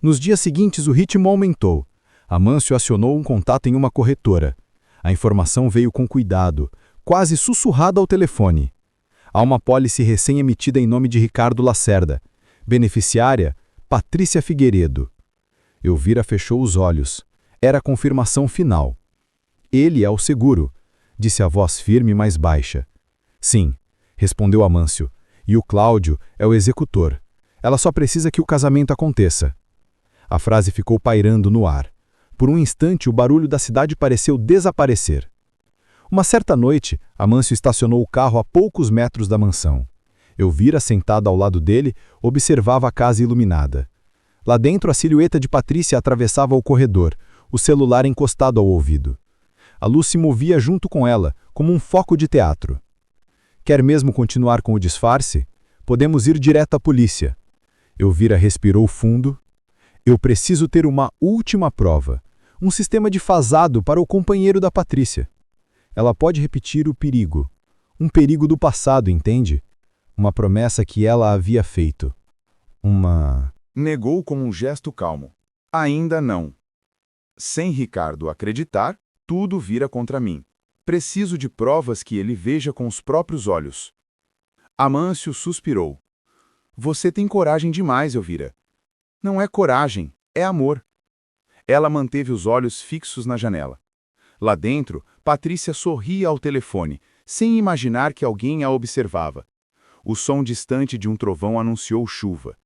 Nos dias seguintes o ritmo aumentou. Amâncio acionou um contato em uma corretora. A informação veio com cuidado, quase sussurrada ao telefone. Há uma pólice recém-emitida em nome de Ricardo Lacerda. Beneficiária, Patrícia Figueiredo. Elvira fechou os olhos. Era a confirmação final. Ele é o seguro, disse a voz firme e mais baixa. Sim, respondeu Amâncio, e o Cláudio é o executor. Ela só precisa que o casamento aconteça. A frase ficou pairando no ar. Por um instante, o barulho da cidade pareceu desaparecer. Uma certa noite, Amâncio estacionou o carro a poucos metros da mansão. Elvira, sentada ao lado dele, observava a casa iluminada. Lá dentro, a silhueta de Patrícia atravessava o corredor, o celular encostado ao ouvido. A luz se movia junto com ela, como um foco de teatro. Quer mesmo continuar com o disfarce? Podemos ir direto à polícia. Elvira respirou fundo. Eu preciso ter uma última prova. Um sistema de fasado para o companheiro da Patrícia. Ela pode repetir o perigo. Um perigo do passado, entende? Uma promessa que ela havia feito. Negou com um gesto calmo. Ainda não. Sem Ricardo acreditar, tudo vira contra mim. Preciso de provas que ele veja com os próprios olhos. Amâncio suspirou. Você tem coragem demais, Elvira. Não é coragem, é amor. Ela manteve os olhos fixos na janela. Lá dentro, Patrícia sorria ao telefone, sem imaginar que alguém a observava. O som distante de um trovão anunciou chuva.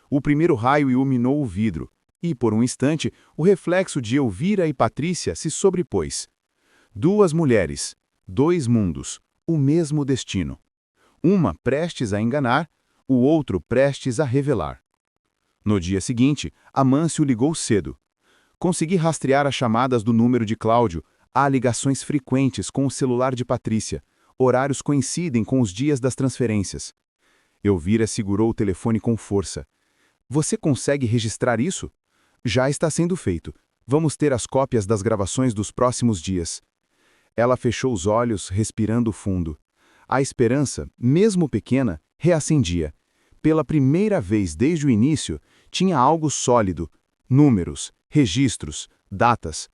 O primeiro raio iluminou o vidro, e, por um instante, o reflexo de Elvira e Patrícia se sobrepôs. Duas mulheres, dois mundos, o mesmo destino. Uma prestes a enganar, o outro prestes a revelar. No dia seguinte, Amâncio ligou cedo. Consegui rastrear as chamadas do número de Cláudio. Há ligações frequentes com o celular de Patrícia. Horários coincidem com os dias das transferências. Elvira segurou o telefone com força. Você consegue registrar isso? Já está sendo feito. Vamos ter as cópias das gravações dos próximos dias. Ela fechou os olhos, respirando fundo. A esperança, mesmo pequena, reacendia. Pela primeira vez desde o início, tinha algo sólido. Números, registros, datas.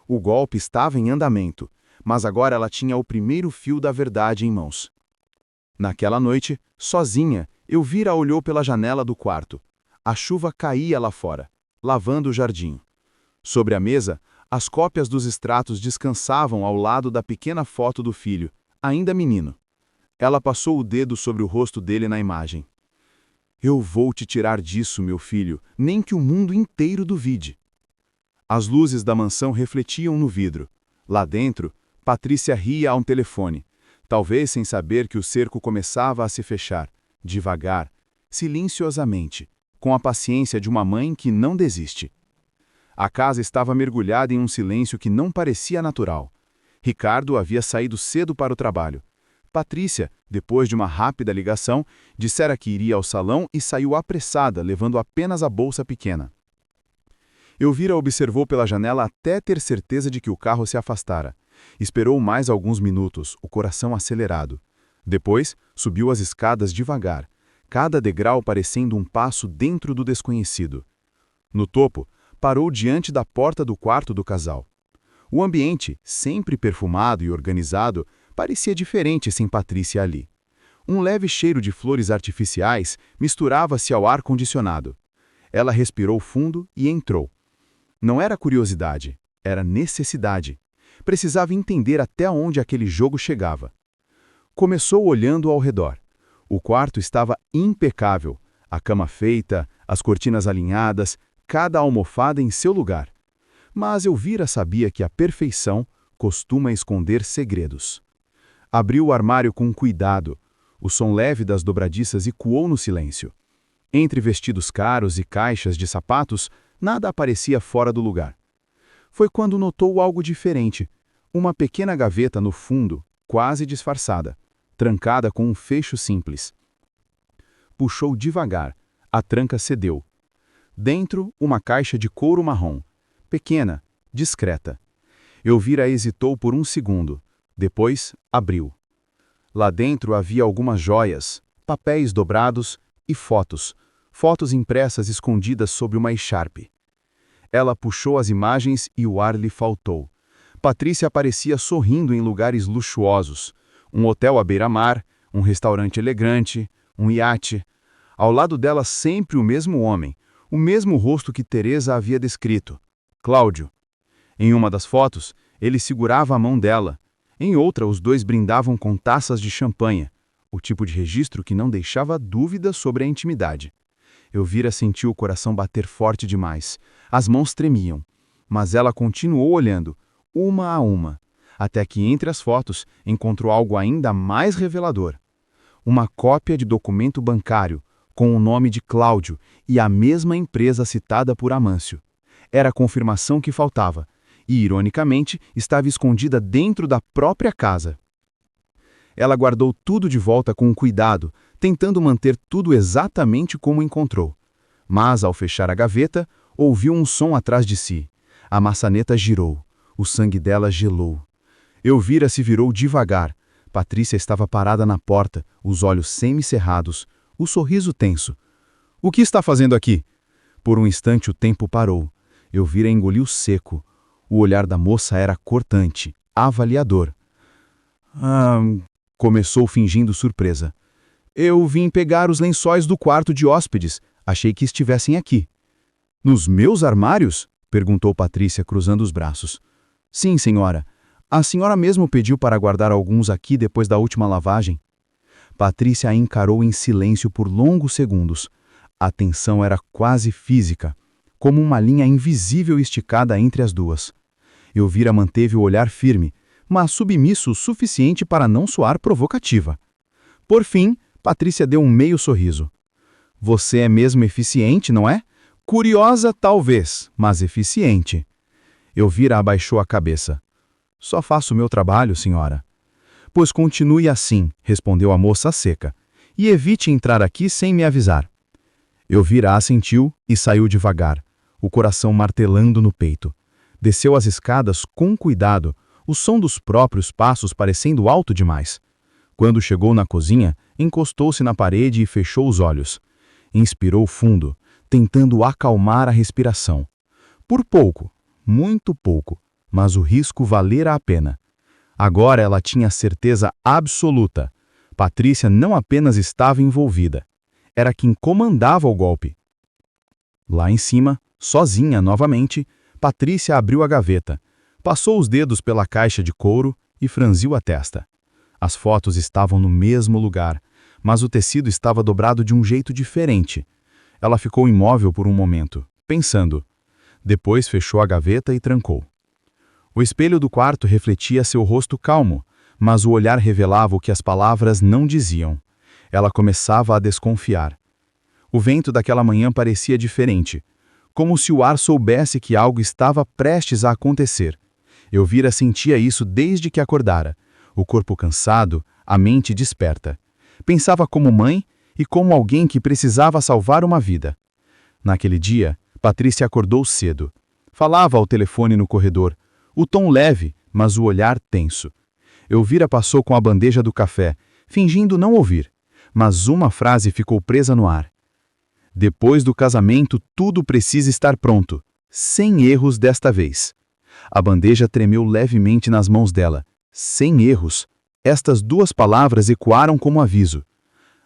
O golpe estava em andamento, mas agora ela tinha o primeiro fio da verdade em mãos. Naquela noite, sozinha, Elvira olhou pela janela do quarto. A chuva caía lá fora, lavando o jardim. Sobre a mesa, as cópias dos extratos descansavam ao lado da pequena foto do filho, ainda menino. Ela passou o dedo sobre o rosto dele na imagem. Eu vou te tirar disso, meu filho, nem que o mundo inteiro duvide. As luzes da mansão refletiam no vidro. Lá dentro, Patrícia ria a um telefone, talvez sem saber que o cerco começava a se fechar, devagar, silenciosamente, com a paciência de uma mãe que não desiste. A casa estava mergulhada em um silêncio que não parecia natural. Ricardo havia saído cedo para o trabalho. Patrícia, depois de uma rápida ligação, dissera que iria ao salão e saiu apressada, levando apenas a bolsa pequena. Elvira observou pela janela até ter certeza de que o carro se afastara. Esperou mais alguns minutos, o coração acelerado. Depois, subiu as escadas devagar, cada degrau parecendo um passo dentro do desconhecido. No topo, parou diante da porta do quarto do casal. O ambiente, sempre perfumado e organizado, parecia diferente sem Patrícia ali. Um leve cheiro de flores artificiais misturava-se ao ar condicionado. Ela respirou fundo e entrou. Não era curiosidade, era necessidade. Precisava entender até onde aquele jogo chegava. Começou olhando ao redor. O quarto estava impecável, a cama feita, as cortinas alinhadas, cada almofada em seu lugar. Mas Elvira sabia que a perfeição costuma esconder segredos. Abriu o armário com cuidado. O som leve das dobradiças ecoou no silêncio. Entre vestidos caros e caixas de sapatos, nada aparecia fora do lugar. Foi quando notou algo diferente. Uma pequena gaveta no fundo, quase disfarçada, trancada com um fecho simples. Puxou devagar. A tranca cedeu. Dentro, uma caixa de couro marrom. Pequena, discreta. Elvira hesitou por um segundo. Depois, abriu. Lá dentro havia algumas joias, papéis dobrados e fotos. Fotos impressas escondidas sob uma echarpe. Ela puxou as imagens e o ar lhe faltou. Patrícia aparecia sorrindo em lugares luxuosos. Um hotel à beira-mar, um restaurante elegante, um iate. Ao lado dela sempre o mesmo homem, o mesmo rosto que Teresa havia descrito. Cláudio. Em uma das fotos, ele segurava a mão dela. Em outra, os dois brindavam com taças de champanhe, o tipo de registro que não deixava dúvida sobre a intimidade. Elvira sentiu o coração bater forte demais. As mãos tremiam. Mas ela continuou olhando, uma a uma, até que entre as fotos encontrou algo ainda mais revelador. Uma cópia de documento bancário, com o nome de Cláudio e a mesma empresa citada por Amâncio. Era a confirmação que faltava, e, ironicamente, estava escondida dentro da própria casa. Ela guardou tudo de volta com cuidado, tentando manter tudo exatamente como encontrou. Mas, ao fechar a gaveta, ouviu um som atrás de si. A maçaneta girou. O sangue dela gelou. Elvira se virou devagar. Patrícia estava parada na porta, os olhos semicerrados, o sorriso tenso. — O que está fazendo aqui? Por um instante o tempo parou. Elvira engoliu seco. O olhar da moça era cortante, avaliador. Começou fingindo surpresa. Eu vim pegar os lençóis do quarto de hóspedes. Achei que estivessem aqui. Nos meus armários? Perguntou Patrícia, cruzando os braços. Sim, senhora. A senhora mesmo pediu para guardar alguns aqui depois da última lavagem. Patrícia a encarou em silêncio por longos segundos. A tensão era quase física, como uma linha invisível esticada entre as duas. Elvira manteve o olhar firme, mas submisso o suficiente para não soar provocativa. Por fim, Patrícia deu um meio sorriso. Você é mesmo eficiente, não é? Curiosa, talvez, mas eficiente. Elvira abaixou a cabeça. Só faço o meu trabalho, senhora. Pois continue assim, respondeu a moça seca, e evite entrar aqui sem me avisar. Elvira assentiu e saiu devagar, o coração martelando no peito. Desceu as escadas com cuidado, o som dos próprios passos parecendo alto demais. Quando chegou na cozinha, encostou-se na parede e fechou os olhos. Inspirou fundo, tentando acalmar a respiração. Por pouco, muito pouco, mas o risco valera a pena. Agora ela tinha certeza absoluta. Patrícia não apenas estava envolvida, era quem comandava o golpe. Lá em cima, sozinha novamente, Patrícia abriu a gaveta, passou os dedos pela caixa de couro e franziu a testa. As fotos estavam no mesmo lugar, mas o tecido estava dobrado de um jeito diferente. Ela ficou imóvel por um momento, pensando. Depois fechou a gaveta e trancou. O espelho do quarto refletia seu rosto calmo, mas o olhar revelava o que as palavras não diziam. Ela começava a desconfiar. O vento daquela manhã parecia diferente, como se o ar soubesse que algo estava prestes a acontecer. Elvira sentia isso desde que acordara, o corpo cansado, a mente desperta. Pensava como mãe e como alguém que precisava salvar uma vida. Naquele dia, Patrícia acordou cedo. Falava ao telefone no corredor, o tom leve, mas o olhar tenso. Elvira passou com a bandeja do café, fingindo não ouvir, mas uma frase ficou presa no ar. Depois do casamento, tudo precisa estar pronto, sem erros desta vez. A bandeja tremeu levemente nas mãos dela. Sem erros. Estas duas palavras ecoaram como aviso.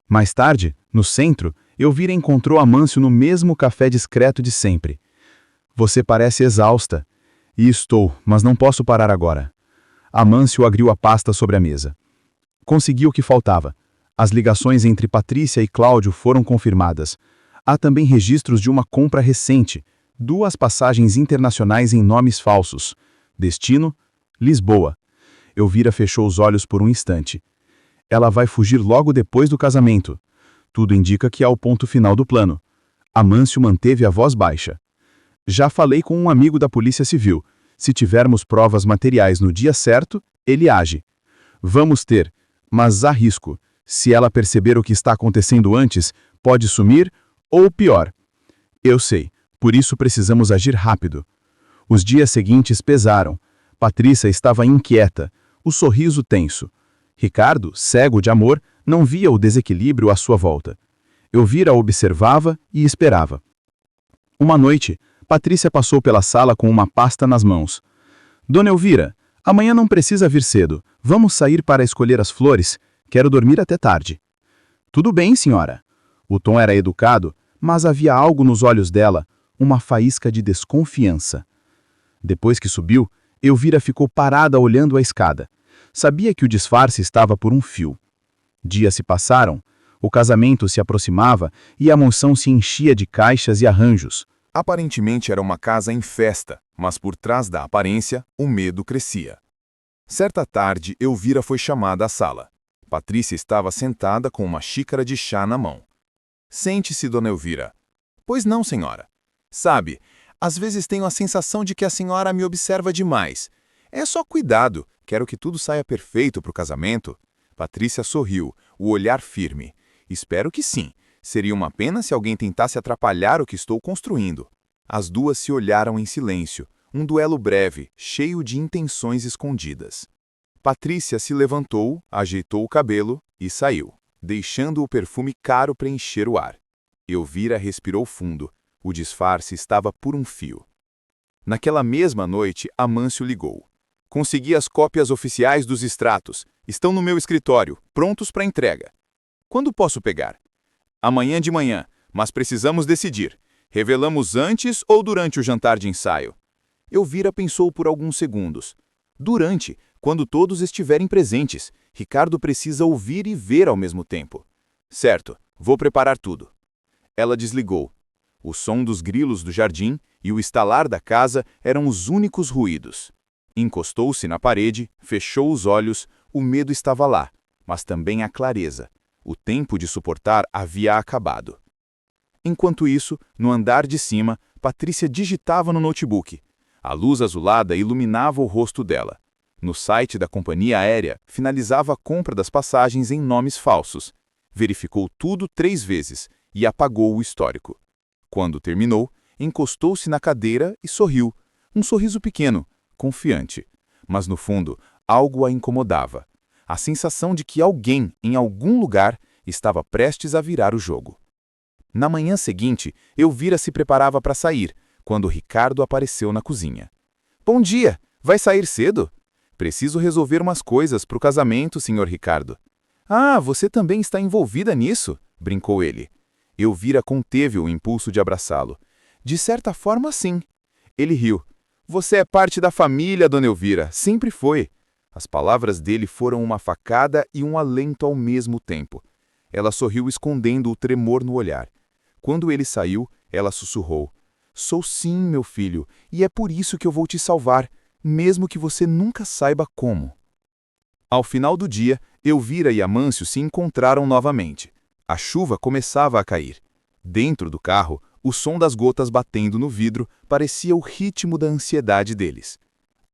Mais tarde, no centro, Elvira encontrou Amâncio no mesmo café discreto de sempre. Você parece exausta. E estou, mas não posso parar agora. Amâncio abriu a pasta sobre a mesa. Conseguiu o que faltava. As ligações entre Patrícia e Cláudio foram confirmadas. Há também registros de uma compra recente, 2 passagens internacionais em nomes falsos. Destino, Lisboa. Elvira fechou os olhos por um instante. Ela vai fugir logo depois do casamento. Tudo indica que é o ponto final do plano. Amâncio manteve a voz baixa. Já falei com um amigo da Polícia Civil. Se tivermos provas materiais no dia certo, ele age. Vamos ter, mas há risco. Se ela perceber o que está acontecendo antes, pode sumir ou pior. Eu sei, por isso precisamos agir rápido. Os dias seguintes pesaram. Patrícia estava inquieta, o sorriso tenso. Ricardo, cego de amor, não via o desequilíbrio à sua volta. Elvira observava e esperava. Uma noite, Patrícia passou pela sala com uma pasta nas mãos. Dona Elvira, amanhã não precisa vir cedo. Vamos sair para escolher as flores. Quero dormir até tarde. Tudo bem, senhora. O tom era educado, mas havia algo nos olhos dela, uma faísca de desconfiança. Depois que subiu, Elvira ficou parada olhando a escada. Sabia que o disfarce estava por um fio. Dias se passaram, o casamento se aproximava e a mansão se enchia de caixas e arranjos. Aparentemente era uma casa em festa, mas por trás da aparência, o medo crescia. Certa tarde, Elvira foi chamada à sala. Patrícia estava sentada com uma xícara de chá na mão. Sente-se, dona Elvira. Pois não, senhora. Sabe, às vezes tenho a sensação de que a senhora me observa demais. É só cuidado, quero que tudo saia perfeito para o casamento. Patrícia sorriu, o olhar firme. Espero que sim. Seria uma pena se alguém tentasse atrapalhar o que estou construindo. As duas se olharam em silêncio, um duelo breve, cheio de intenções escondidas. Patrícia se levantou, ajeitou o cabelo e saiu, deixando o perfume caro preencher o ar. Elvira respirou fundo. O disfarce estava por um fio. Naquela mesma noite, Amâncio ligou. Consegui as cópias oficiais dos extratos. Estão no meu escritório, prontos para entrega. Quando posso pegar? Amanhã de manhã, mas precisamos decidir. Revelamos antes ou durante o jantar de ensaio? Elvira pensou por alguns segundos. Durante, quando todos estiverem presentes, Ricardo precisa ouvir e ver ao mesmo tempo. Certo, vou preparar tudo. Ela desligou. O som dos grilos do jardim e o estalar da casa eram os únicos ruídos. Encostou-se na parede, fechou os olhos, o medo estava lá, mas também a clareza. O tempo de suportar havia acabado. Enquanto isso, no andar de cima, Patrícia digitava no notebook. A luz azulada iluminava o rosto dela. No site da companhia aérea, finalizava a compra das passagens em nomes falsos. Verificou tudo 3 vezes e apagou o histórico. Quando terminou, encostou-se na cadeira e sorriu. Um sorriso pequeno, confiante. Mas no fundo, algo a incomodava. A sensação de que alguém, em algum lugar, estava prestes a virar o jogo. Na manhã seguinte, Elvira se preparava para sair, quando Ricardo apareceu na cozinha. Bom dia! Vai sair cedo? Preciso resolver umas coisas para o casamento, Sr. Ricardo. Ah, você também está envolvida nisso? Brincou ele. Elvira conteve o impulso de abraçá-lo. De certa forma, sim. Ele riu. Você é parte da família, dona Elvira. Sempre foi. As palavras dele foram uma facada e um alento ao mesmo tempo. Ela sorriu escondendo o tremor no olhar. Quando ele saiu, ela sussurrou. Sou sim, meu filho, e é por isso que eu vou te salvar, mesmo que você nunca saiba como. Ao final do dia, Elvira e Amâncio se encontraram novamente. A chuva começava a cair. Dentro do carro, o som das gotas batendo no vidro parecia o ritmo da ansiedade deles.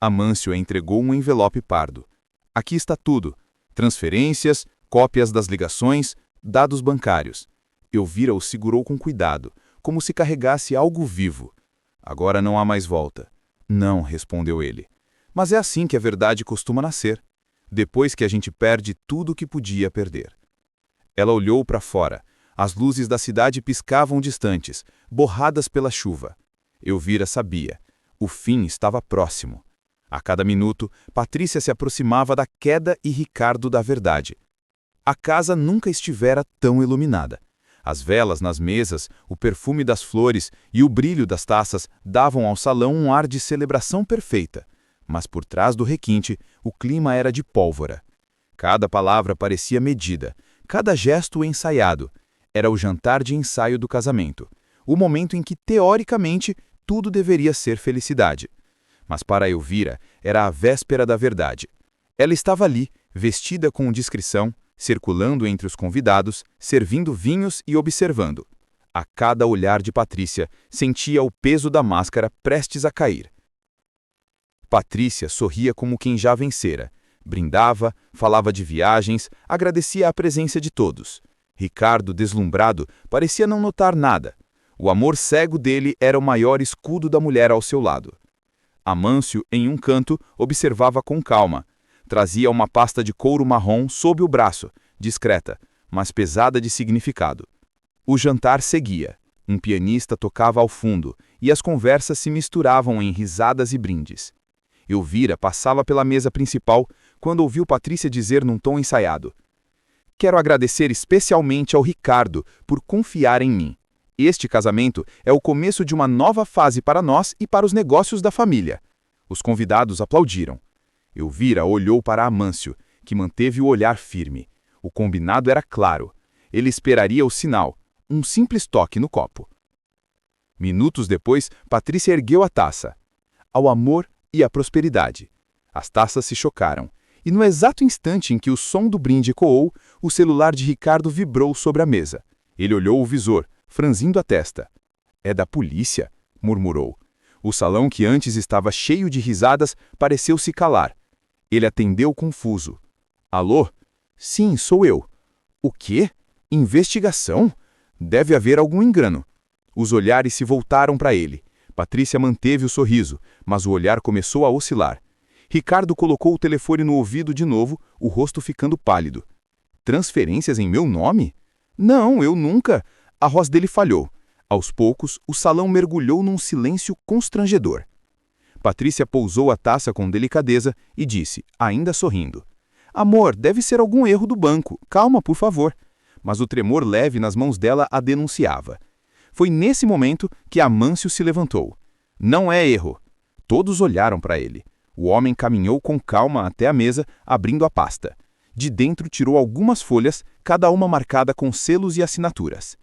Amâncio entregou um envelope pardo. Aqui está tudo. Transferências, cópias das ligações, dados bancários. Elvira o segurou com cuidado, como se carregasse algo vivo. Agora não há mais volta. Não, respondeu ele. Mas é assim que a verdade costuma nascer. Depois que a gente perde tudo o que podia perder. Ela olhou para fora. As luzes da cidade piscavam distantes, borradas pela chuva. Elvira sabia. O fim estava próximo. A cada minuto, Patrícia se aproximava da queda e Ricardo da verdade. A casa nunca estivera tão iluminada. As velas nas mesas, o perfume das flores e o brilho das taças davam ao salão um ar de celebração perfeita. Mas por trás do requinte, o clima era de pólvora. Cada palavra parecia medida, cada gesto ensaiado. Era o jantar de ensaio do casamento, o momento em que, teoricamente, tudo deveria ser felicidade. Mas para Elvira, era a véspera da verdade. Ela estava ali, vestida com discrição, circulando entre os convidados, servindo vinhos e observando. A cada olhar de Patrícia, sentia o peso da máscara prestes a cair. Patrícia sorria como quem já vencera. Brindava, falava de viagens, agradecia a presença de todos. Ricardo, deslumbrado, parecia não notar nada. O amor cego dele era o maior escudo da mulher ao seu lado. Amâncio, em um canto, observava com calma. Trazia uma pasta de couro marrom sob o braço, discreta, mas pesada de significado. O jantar seguia. Um pianista tocava ao fundo, e as conversas se misturavam em risadas e brindes. Elvira passava pela mesa principal quando ouviu Patrícia dizer num tom ensaiado: Quero agradecer especialmente ao Ricardo por confiar em mim. Este casamento é o começo de uma nova fase para nós e para os negócios da família. Os convidados aplaudiram. Elvira olhou para Amâncio, que manteve o olhar firme. O combinado era claro. Ele esperaria o sinal, um simples toque no copo. Minutos depois, Patrícia ergueu a taça. Ao amor e à prosperidade. As taças se chocaram, e no exato instante em que o som do brinde ecoou, o celular de Ricardo vibrou sobre a mesa. Ele olhou o visor, franzindo a testa. É da polícia, murmurou. O salão que antes estava cheio de risadas pareceu se calar. Ele atendeu confuso. Alô? Sim, sou eu. O quê? Investigação? Deve haver algum engano. Os olhares se voltaram para ele. Patrícia manteve o sorriso, mas o olhar começou a oscilar. Ricardo colocou o telefone no ouvido de novo, o rosto ficando pálido. Transferências em meu nome? Não, eu nunca. A voz dele falhou. Aos poucos, o salão mergulhou num silêncio constrangedor. Patrícia pousou a taça com delicadeza e disse, ainda sorrindo: Amor, deve ser algum erro do banco. Calma, por favor. Mas o tremor leve nas mãos dela a denunciava. Foi nesse momento que Amâncio se levantou. Não é erro. Todos olharam para ele. O homem caminhou com calma até a mesa, abrindo a pasta. De dentro tirou algumas folhas, cada uma marcada com selos e assinaturas.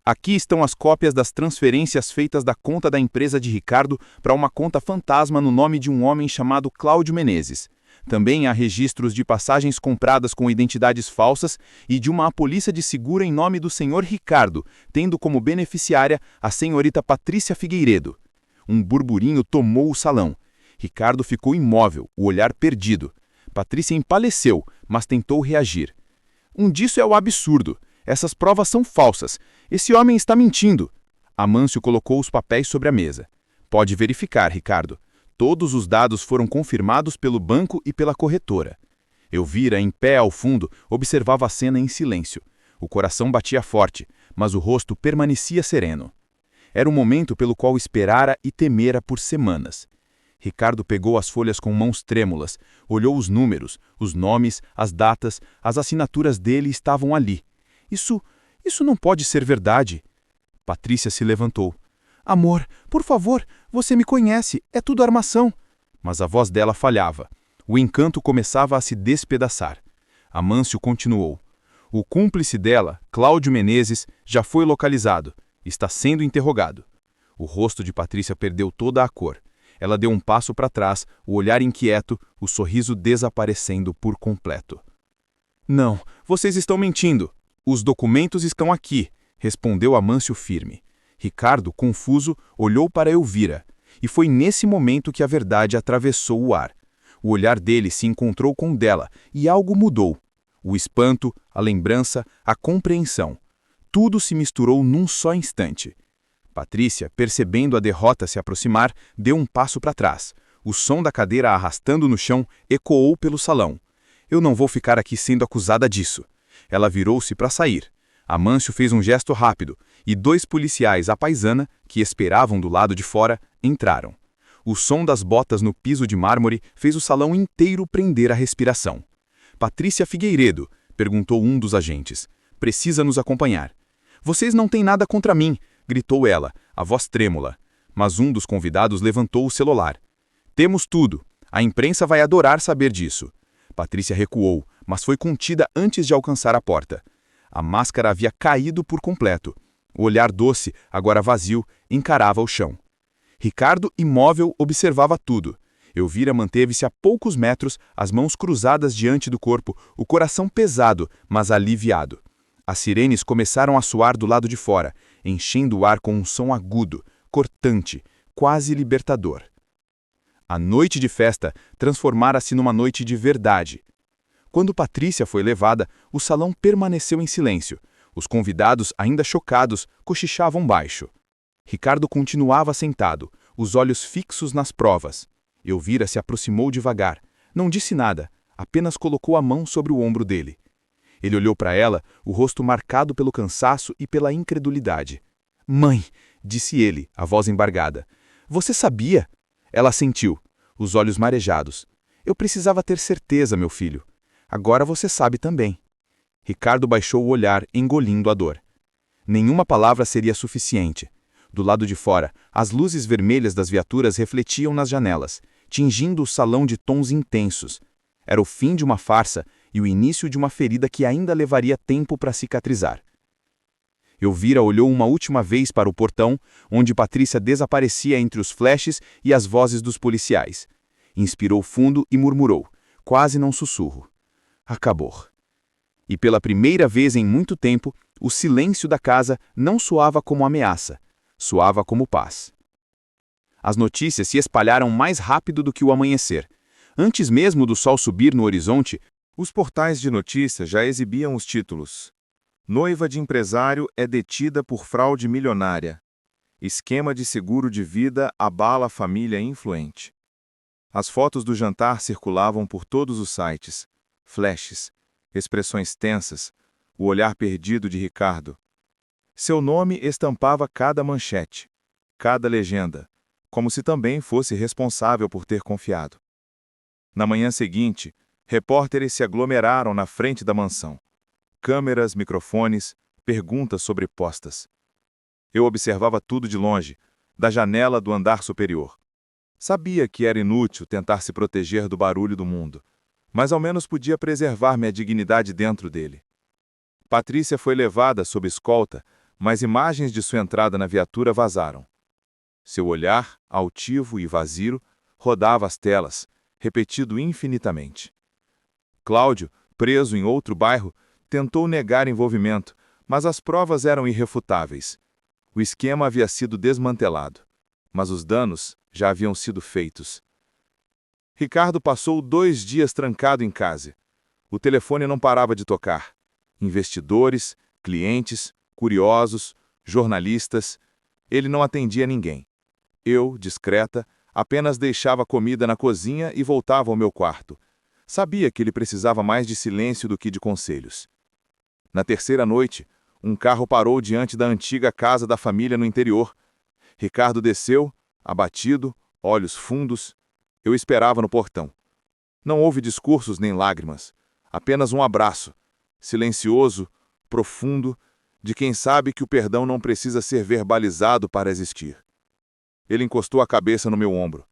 Aqui estão as cópias das transferências feitas da conta da empresa de Ricardo para uma conta fantasma no nome de um homem chamado Cláudio Menezes. Também há registros de passagens compradas com identidades falsas e de uma apólice de seguro em nome do senhor Ricardo, tendo como beneficiária a senhorita Patrícia Figueiredo. Um burburinho tomou o salão. Ricardo ficou imóvel, o olhar perdido. Patrícia empaleceu, mas tentou reagir. Disso é o absurdo. Essas provas são falsas. Esse homem está mentindo. Amâncio colocou os papéis sobre a mesa. Pode verificar, Ricardo. Todos os dados foram confirmados pelo banco e pela corretora. Elvira, em pé ao fundo, observava a cena em silêncio. O coração batia forte, mas o rosto permanecia sereno. Era um momento pelo qual esperara e temera por semanas. Ricardo pegou as folhas com mãos trêmulas, olhou os números, os nomes, as datas, as assinaturas dele estavam ali. Isso não pode ser verdade. Patrícia se levantou. Amor, por favor, você me conhece, é tudo armação. Mas a voz dela falhava. O encanto começava a se despedaçar. Amâncio continuou. O cúmplice dela, Cláudio Menezes, já foi localizado. Está sendo interrogado. O rosto de Patrícia perdeu toda a cor. Ela deu um passo para trás, o olhar inquieto, o sorriso desaparecendo por completo. Não, vocês estão mentindo. Os documentos estão aqui, respondeu Amâncio firme. Ricardo, confuso, olhou para Elvira. E foi nesse momento que a verdade atravessou o ar. O olhar dele se encontrou com o dela, e algo mudou. O espanto, a lembrança, a compreensão. Tudo se misturou num só instante. Patrícia, percebendo a derrota se aproximar, deu um passo para trás. O som da cadeira arrastando no chão ecoou pelo salão. Eu não vou ficar aqui sendo acusada disso. Ela virou-se para sair. Amâncio fez um gesto rápido, e 2 policiais à paisana, que esperavam do lado de fora, entraram. O som das botas no piso de mármore fez o salão inteiro prender a respiração. Patrícia Figueiredo, perguntou um dos agentes. Precisa nos acompanhar. Vocês não têm nada contra mim, gritou ela, a voz trêmula. Mas um dos convidados levantou o celular. Temos tudo. A imprensa vai adorar saber disso. Patrícia recuou, mas foi contida antes de alcançar a porta. A máscara havia caído por completo. O olhar doce, agora vazio, encarava o chão. Ricardo, imóvel, observava tudo. Elvira manteve-se a poucos metros, as mãos cruzadas diante do corpo, o coração pesado, mas aliviado. As sirenes começaram a soar do lado de fora, enchendo o ar com um som agudo, cortante, quase libertador. A noite de festa transformara-se numa noite de verdade. Quando Patrícia foi levada, o salão permaneceu em silêncio. Os convidados, ainda chocados, cochichavam baixo. Ricardo continuava sentado, os olhos fixos nas provas. Elvira se aproximou devagar. Não disse nada, apenas colocou a mão sobre o ombro dele. Ele olhou para ela, o rosto marcado pelo cansaço e pela incredulidade. Mãe, disse ele, a voz embargada. Você sabia? Ela sentiu, os olhos marejados. Eu precisava ter certeza, meu filho. Agora você sabe também. Ricardo baixou o olhar, engolindo a dor. Nenhuma palavra seria suficiente. Do lado de fora, as luzes vermelhas das viaturas refletiam nas janelas, tingindo o salão de tons intensos. Era o fim de uma farsa e o início de uma ferida que ainda levaria tempo para cicatrizar. Elvira olhou uma última vez para o portão, onde Patrícia desaparecia entre os flashes e as vozes dos policiais. Inspirou fundo e murmurou, quase num sussurro. Acabou. E pela primeira vez em muito tempo, o silêncio da casa não soava como ameaça, soava como paz. As notícias se espalharam mais rápido do que o amanhecer. Antes mesmo do sol subir no horizonte, Os portais de notícias já exibiam os títulos. Noiva de empresário é detida por fraude milionária. Esquema de seguro de vida abala a família influente. As fotos do jantar circulavam por todos os sites. Flashes, expressões tensas, o olhar perdido de Ricardo. Seu nome estampava cada manchete, cada legenda, como se também fosse responsável por ter confiado. Na manhã seguinte, repórteres se aglomeraram na frente da mansão. Câmeras, microfones, perguntas sobrepostas. Eu observava tudo de longe, da janela do andar superior. Sabia que era inútil tentar se proteger do barulho do mundo, mas ao menos podia preservar minha dignidade dentro dele. Patrícia foi levada sob escolta, mas imagens de sua entrada na viatura vazaram. Seu olhar, altivo e vazio, rodava as telas, repetido infinitamente. Cláudio, preso em outro bairro, tentou negar envolvimento, mas as provas eram irrefutáveis. O esquema havia sido desmantelado, mas os danos já haviam sido feitos. Ricardo passou 2 dias trancado em casa. O telefone não parava de tocar. Investidores, clientes, curiosos, jornalistas. Ele não atendia ninguém. Eu, discreta, apenas deixava comida na cozinha e voltava ao meu quarto. Sabia que ele precisava mais de silêncio do que de conselhos. Na terceira noite, um carro parou diante da antiga casa da família no interior. Ricardo desceu, abatido, olhos fundos. Eu esperava no portão. Não houve discursos nem lágrimas, apenas um abraço, silencioso, profundo, de quem sabe que o perdão não precisa ser verbalizado para existir. Ele encostou a cabeça no meu ombro.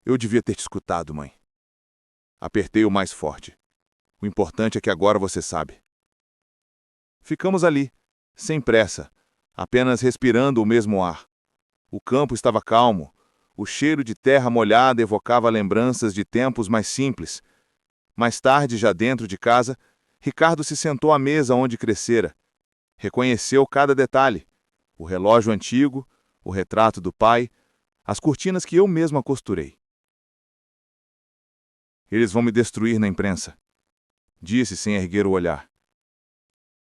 Eu devia ter te escutado, mãe. Apertei-o mais forte. O importante é que agora você sabe. Ficamos ali, sem pressa, apenas respirando o mesmo ar. O campo estava calmo, o cheiro de terra molhada evocava lembranças de tempos mais simples. Mais tarde, já dentro de casa, Ricardo se sentou à mesa onde crescera. Reconheceu cada detalhe: o relógio antigo, o retrato do pai, as cortinas que eu mesma costurei. Eles vão me destruir na imprensa, disse sem erguer o olhar.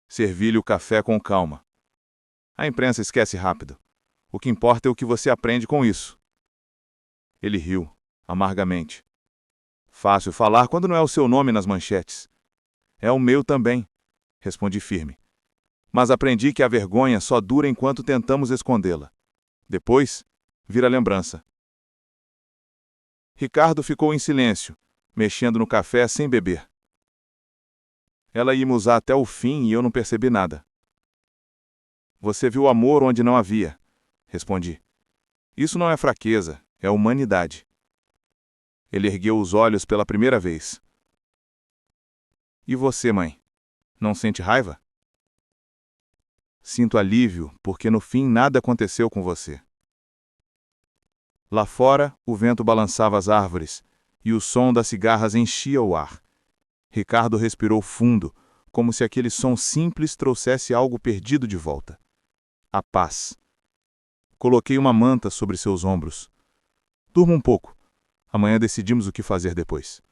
Servi-lhe o café com calma. A imprensa esquece rápido. O que importa é o que você aprende com isso. Ele riu, amargamente. Fácil falar quando não é o seu nome nas manchetes. É o meu também, respondi firme. Mas aprendi que a vergonha só dura enquanto tentamos escondê-la. Depois, vira lembrança. Ricardo ficou em silêncio, mexendo no café sem beber. Ela ia me usar até o fim e eu não percebi nada. Você viu amor onde não havia, respondi. Isso não é fraqueza, é humanidade. Ele ergueu os olhos pela primeira vez. E você, mãe? Não sente raiva? Sinto alívio, porque no fim nada aconteceu com você. Lá fora, o vento balançava as árvores, e o som das cigarras enchia o ar. Ricardo respirou fundo, como se aquele som simples trouxesse algo perdido de volta. A paz. Coloquei uma manta sobre seus ombros. Durma um pouco. Amanhã decidimos o que fazer depois.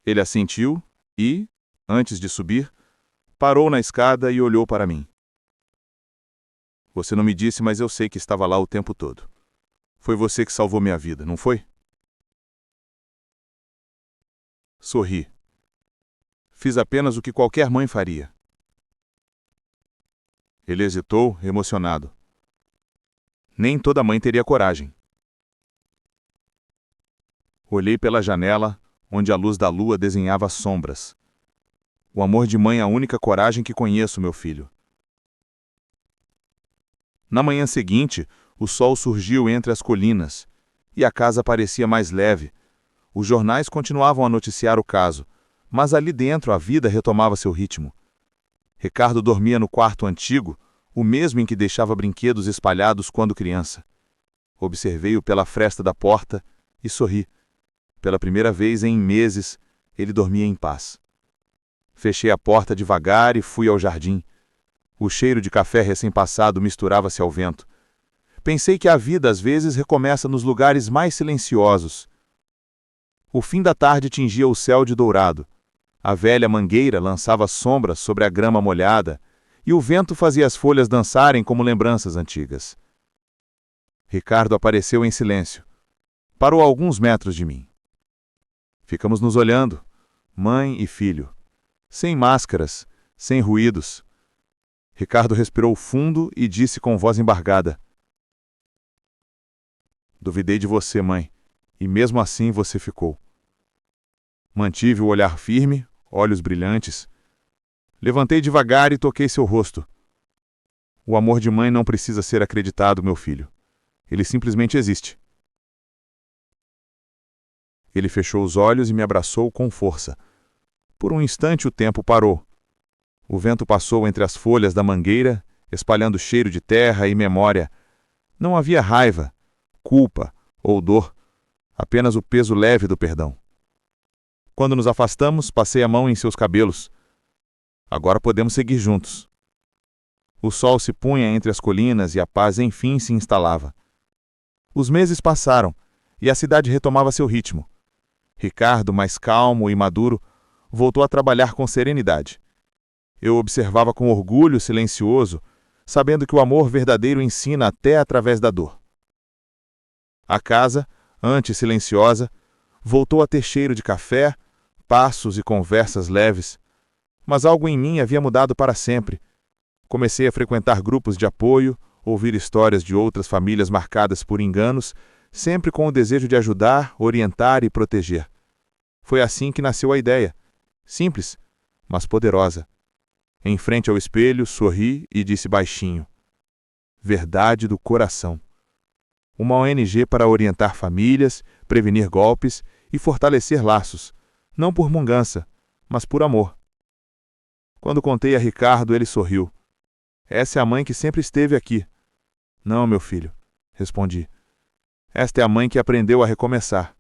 Ele assentiu e, antes de subir, parou na escada e olhou para mim. Você não me disse, mas eu sei que estava lá o tempo todo. Foi você que salvou minha vida, não foi? Sorri. Fiz apenas o que qualquer mãe faria. Ele hesitou, emocionado. Nem toda mãe teria coragem. Olhei pela janela, onde a luz da lua desenhava sombras. O amor de mãe é a única coragem que conheço, meu filho. Na manhã seguinte, o sol surgiu entre as colinas, e a casa parecia mais leve. Os jornais continuavam a noticiar o caso, mas ali dentro a vida retomava seu ritmo. Ricardo dormia no quarto antigo, o mesmo em que deixava brinquedos espalhados quando criança. Observei-o pela fresta da porta e sorri. Pela primeira vez em meses, ele dormia em paz. Fechei a porta devagar e fui ao jardim. O cheiro de café recém-passado misturava-se ao vento. Pensei que a vida às vezes recomeça nos lugares mais silenciosos. O fim da tarde tingia o céu de dourado. A velha mangueira lançava sombras sobre a grama molhada e o vento fazia as folhas dançarem como lembranças antigas. Ricardo apareceu em silêncio. Parou a alguns metros de mim. Ficamos nos olhando, mãe e filho, sem máscaras, sem ruídos. Ricardo respirou fundo e disse com voz embargada: Duvidei de você, mãe, e mesmo assim você ficou. Mantive o olhar firme, olhos brilhantes. Levantei devagar e toquei seu rosto. O amor de mãe não precisa ser acreditado, meu filho. Ele simplesmente existe. Ele fechou os olhos e me abraçou com força. Por um instante o tempo parou. O vento passou entre as folhas da mangueira, espalhando cheiro de terra e memória. Não havia raiva, culpa ou dor, apenas o peso leve do perdão. Quando nos afastamos, passei a mão em seus cabelos. Agora podemos seguir juntos. O sol se punha entre as colinas e a paz enfim se instalava. Os meses passaram e a cidade retomava seu ritmo. Ricardo, mais calmo e maduro, voltou a trabalhar com serenidade. Eu observava com orgulho silencioso, sabendo que o amor verdadeiro ensina até através da dor. A casa, antes silenciosa, voltou a ter cheiro de café, passos e conversas leves. Mas algo em mim havia mudado para sempre. Comecei a frequentar grupos de apoio, ouvir histórias de outras famílias marcadas por enganos, sempre com o desejo de ajudar, orientar e proteger. Foi assim que nasceu a ideia. Simples, mas poderosa. Em frente ao espelho, sorri e disse baixinho: Verdade do coração. Uma ONG para orientar famílias, prevenir golpes e fortalecer laços, não por mungança, mas por amor. Quando contei a Ricardo, ele sorriu. Essa é a mãe que sempre esteve aqui. Não, meu filho, respondi. Esta é a mãe que aprendeu a recomeçar.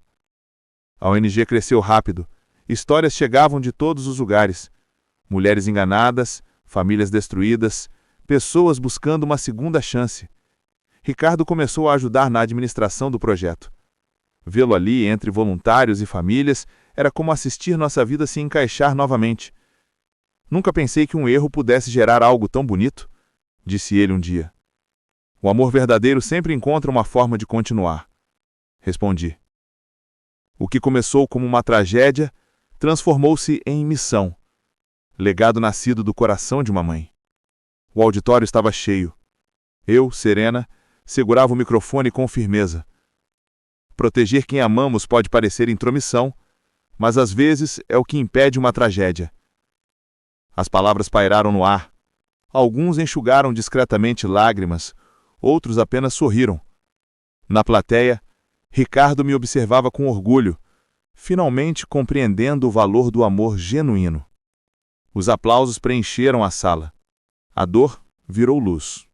A ONG cresceu rápido. Histórias chegavam de todos os lugares. Mulheres enganadas, famílias destruídas, pessoas buscando uma segunda chance. Ricardo começou a ajudar na administração do projeto. Vê-lo ali, entre voluntários e famílias, era como assistir nossa vida se encaixar novamente. Nunca pensei que um erro pudesse gerar algo tão bonito, disse ele um dia. O amor verdadeiro sempre encontra uma forma de continuar. Respondi. O que começou como uma tragédia transformou-se em missão. Legado nascido do coração de uma mãe. O auditório estava cheio. Eu, serena, segurava o microfone com firmeza. Proteger quem amamos pode parecer intromissão, mas às vezes é o que impede uma tragédia. As palavras pairaram no ar. Alguns enxugaram discretamente lágrimas, outros apenas sorriram. Na plateia, Ricardo me observava com orgulho, finalmente compreendendo o valor do amor genuíno. Os aplausos preencheram a sala. A dor virou luz.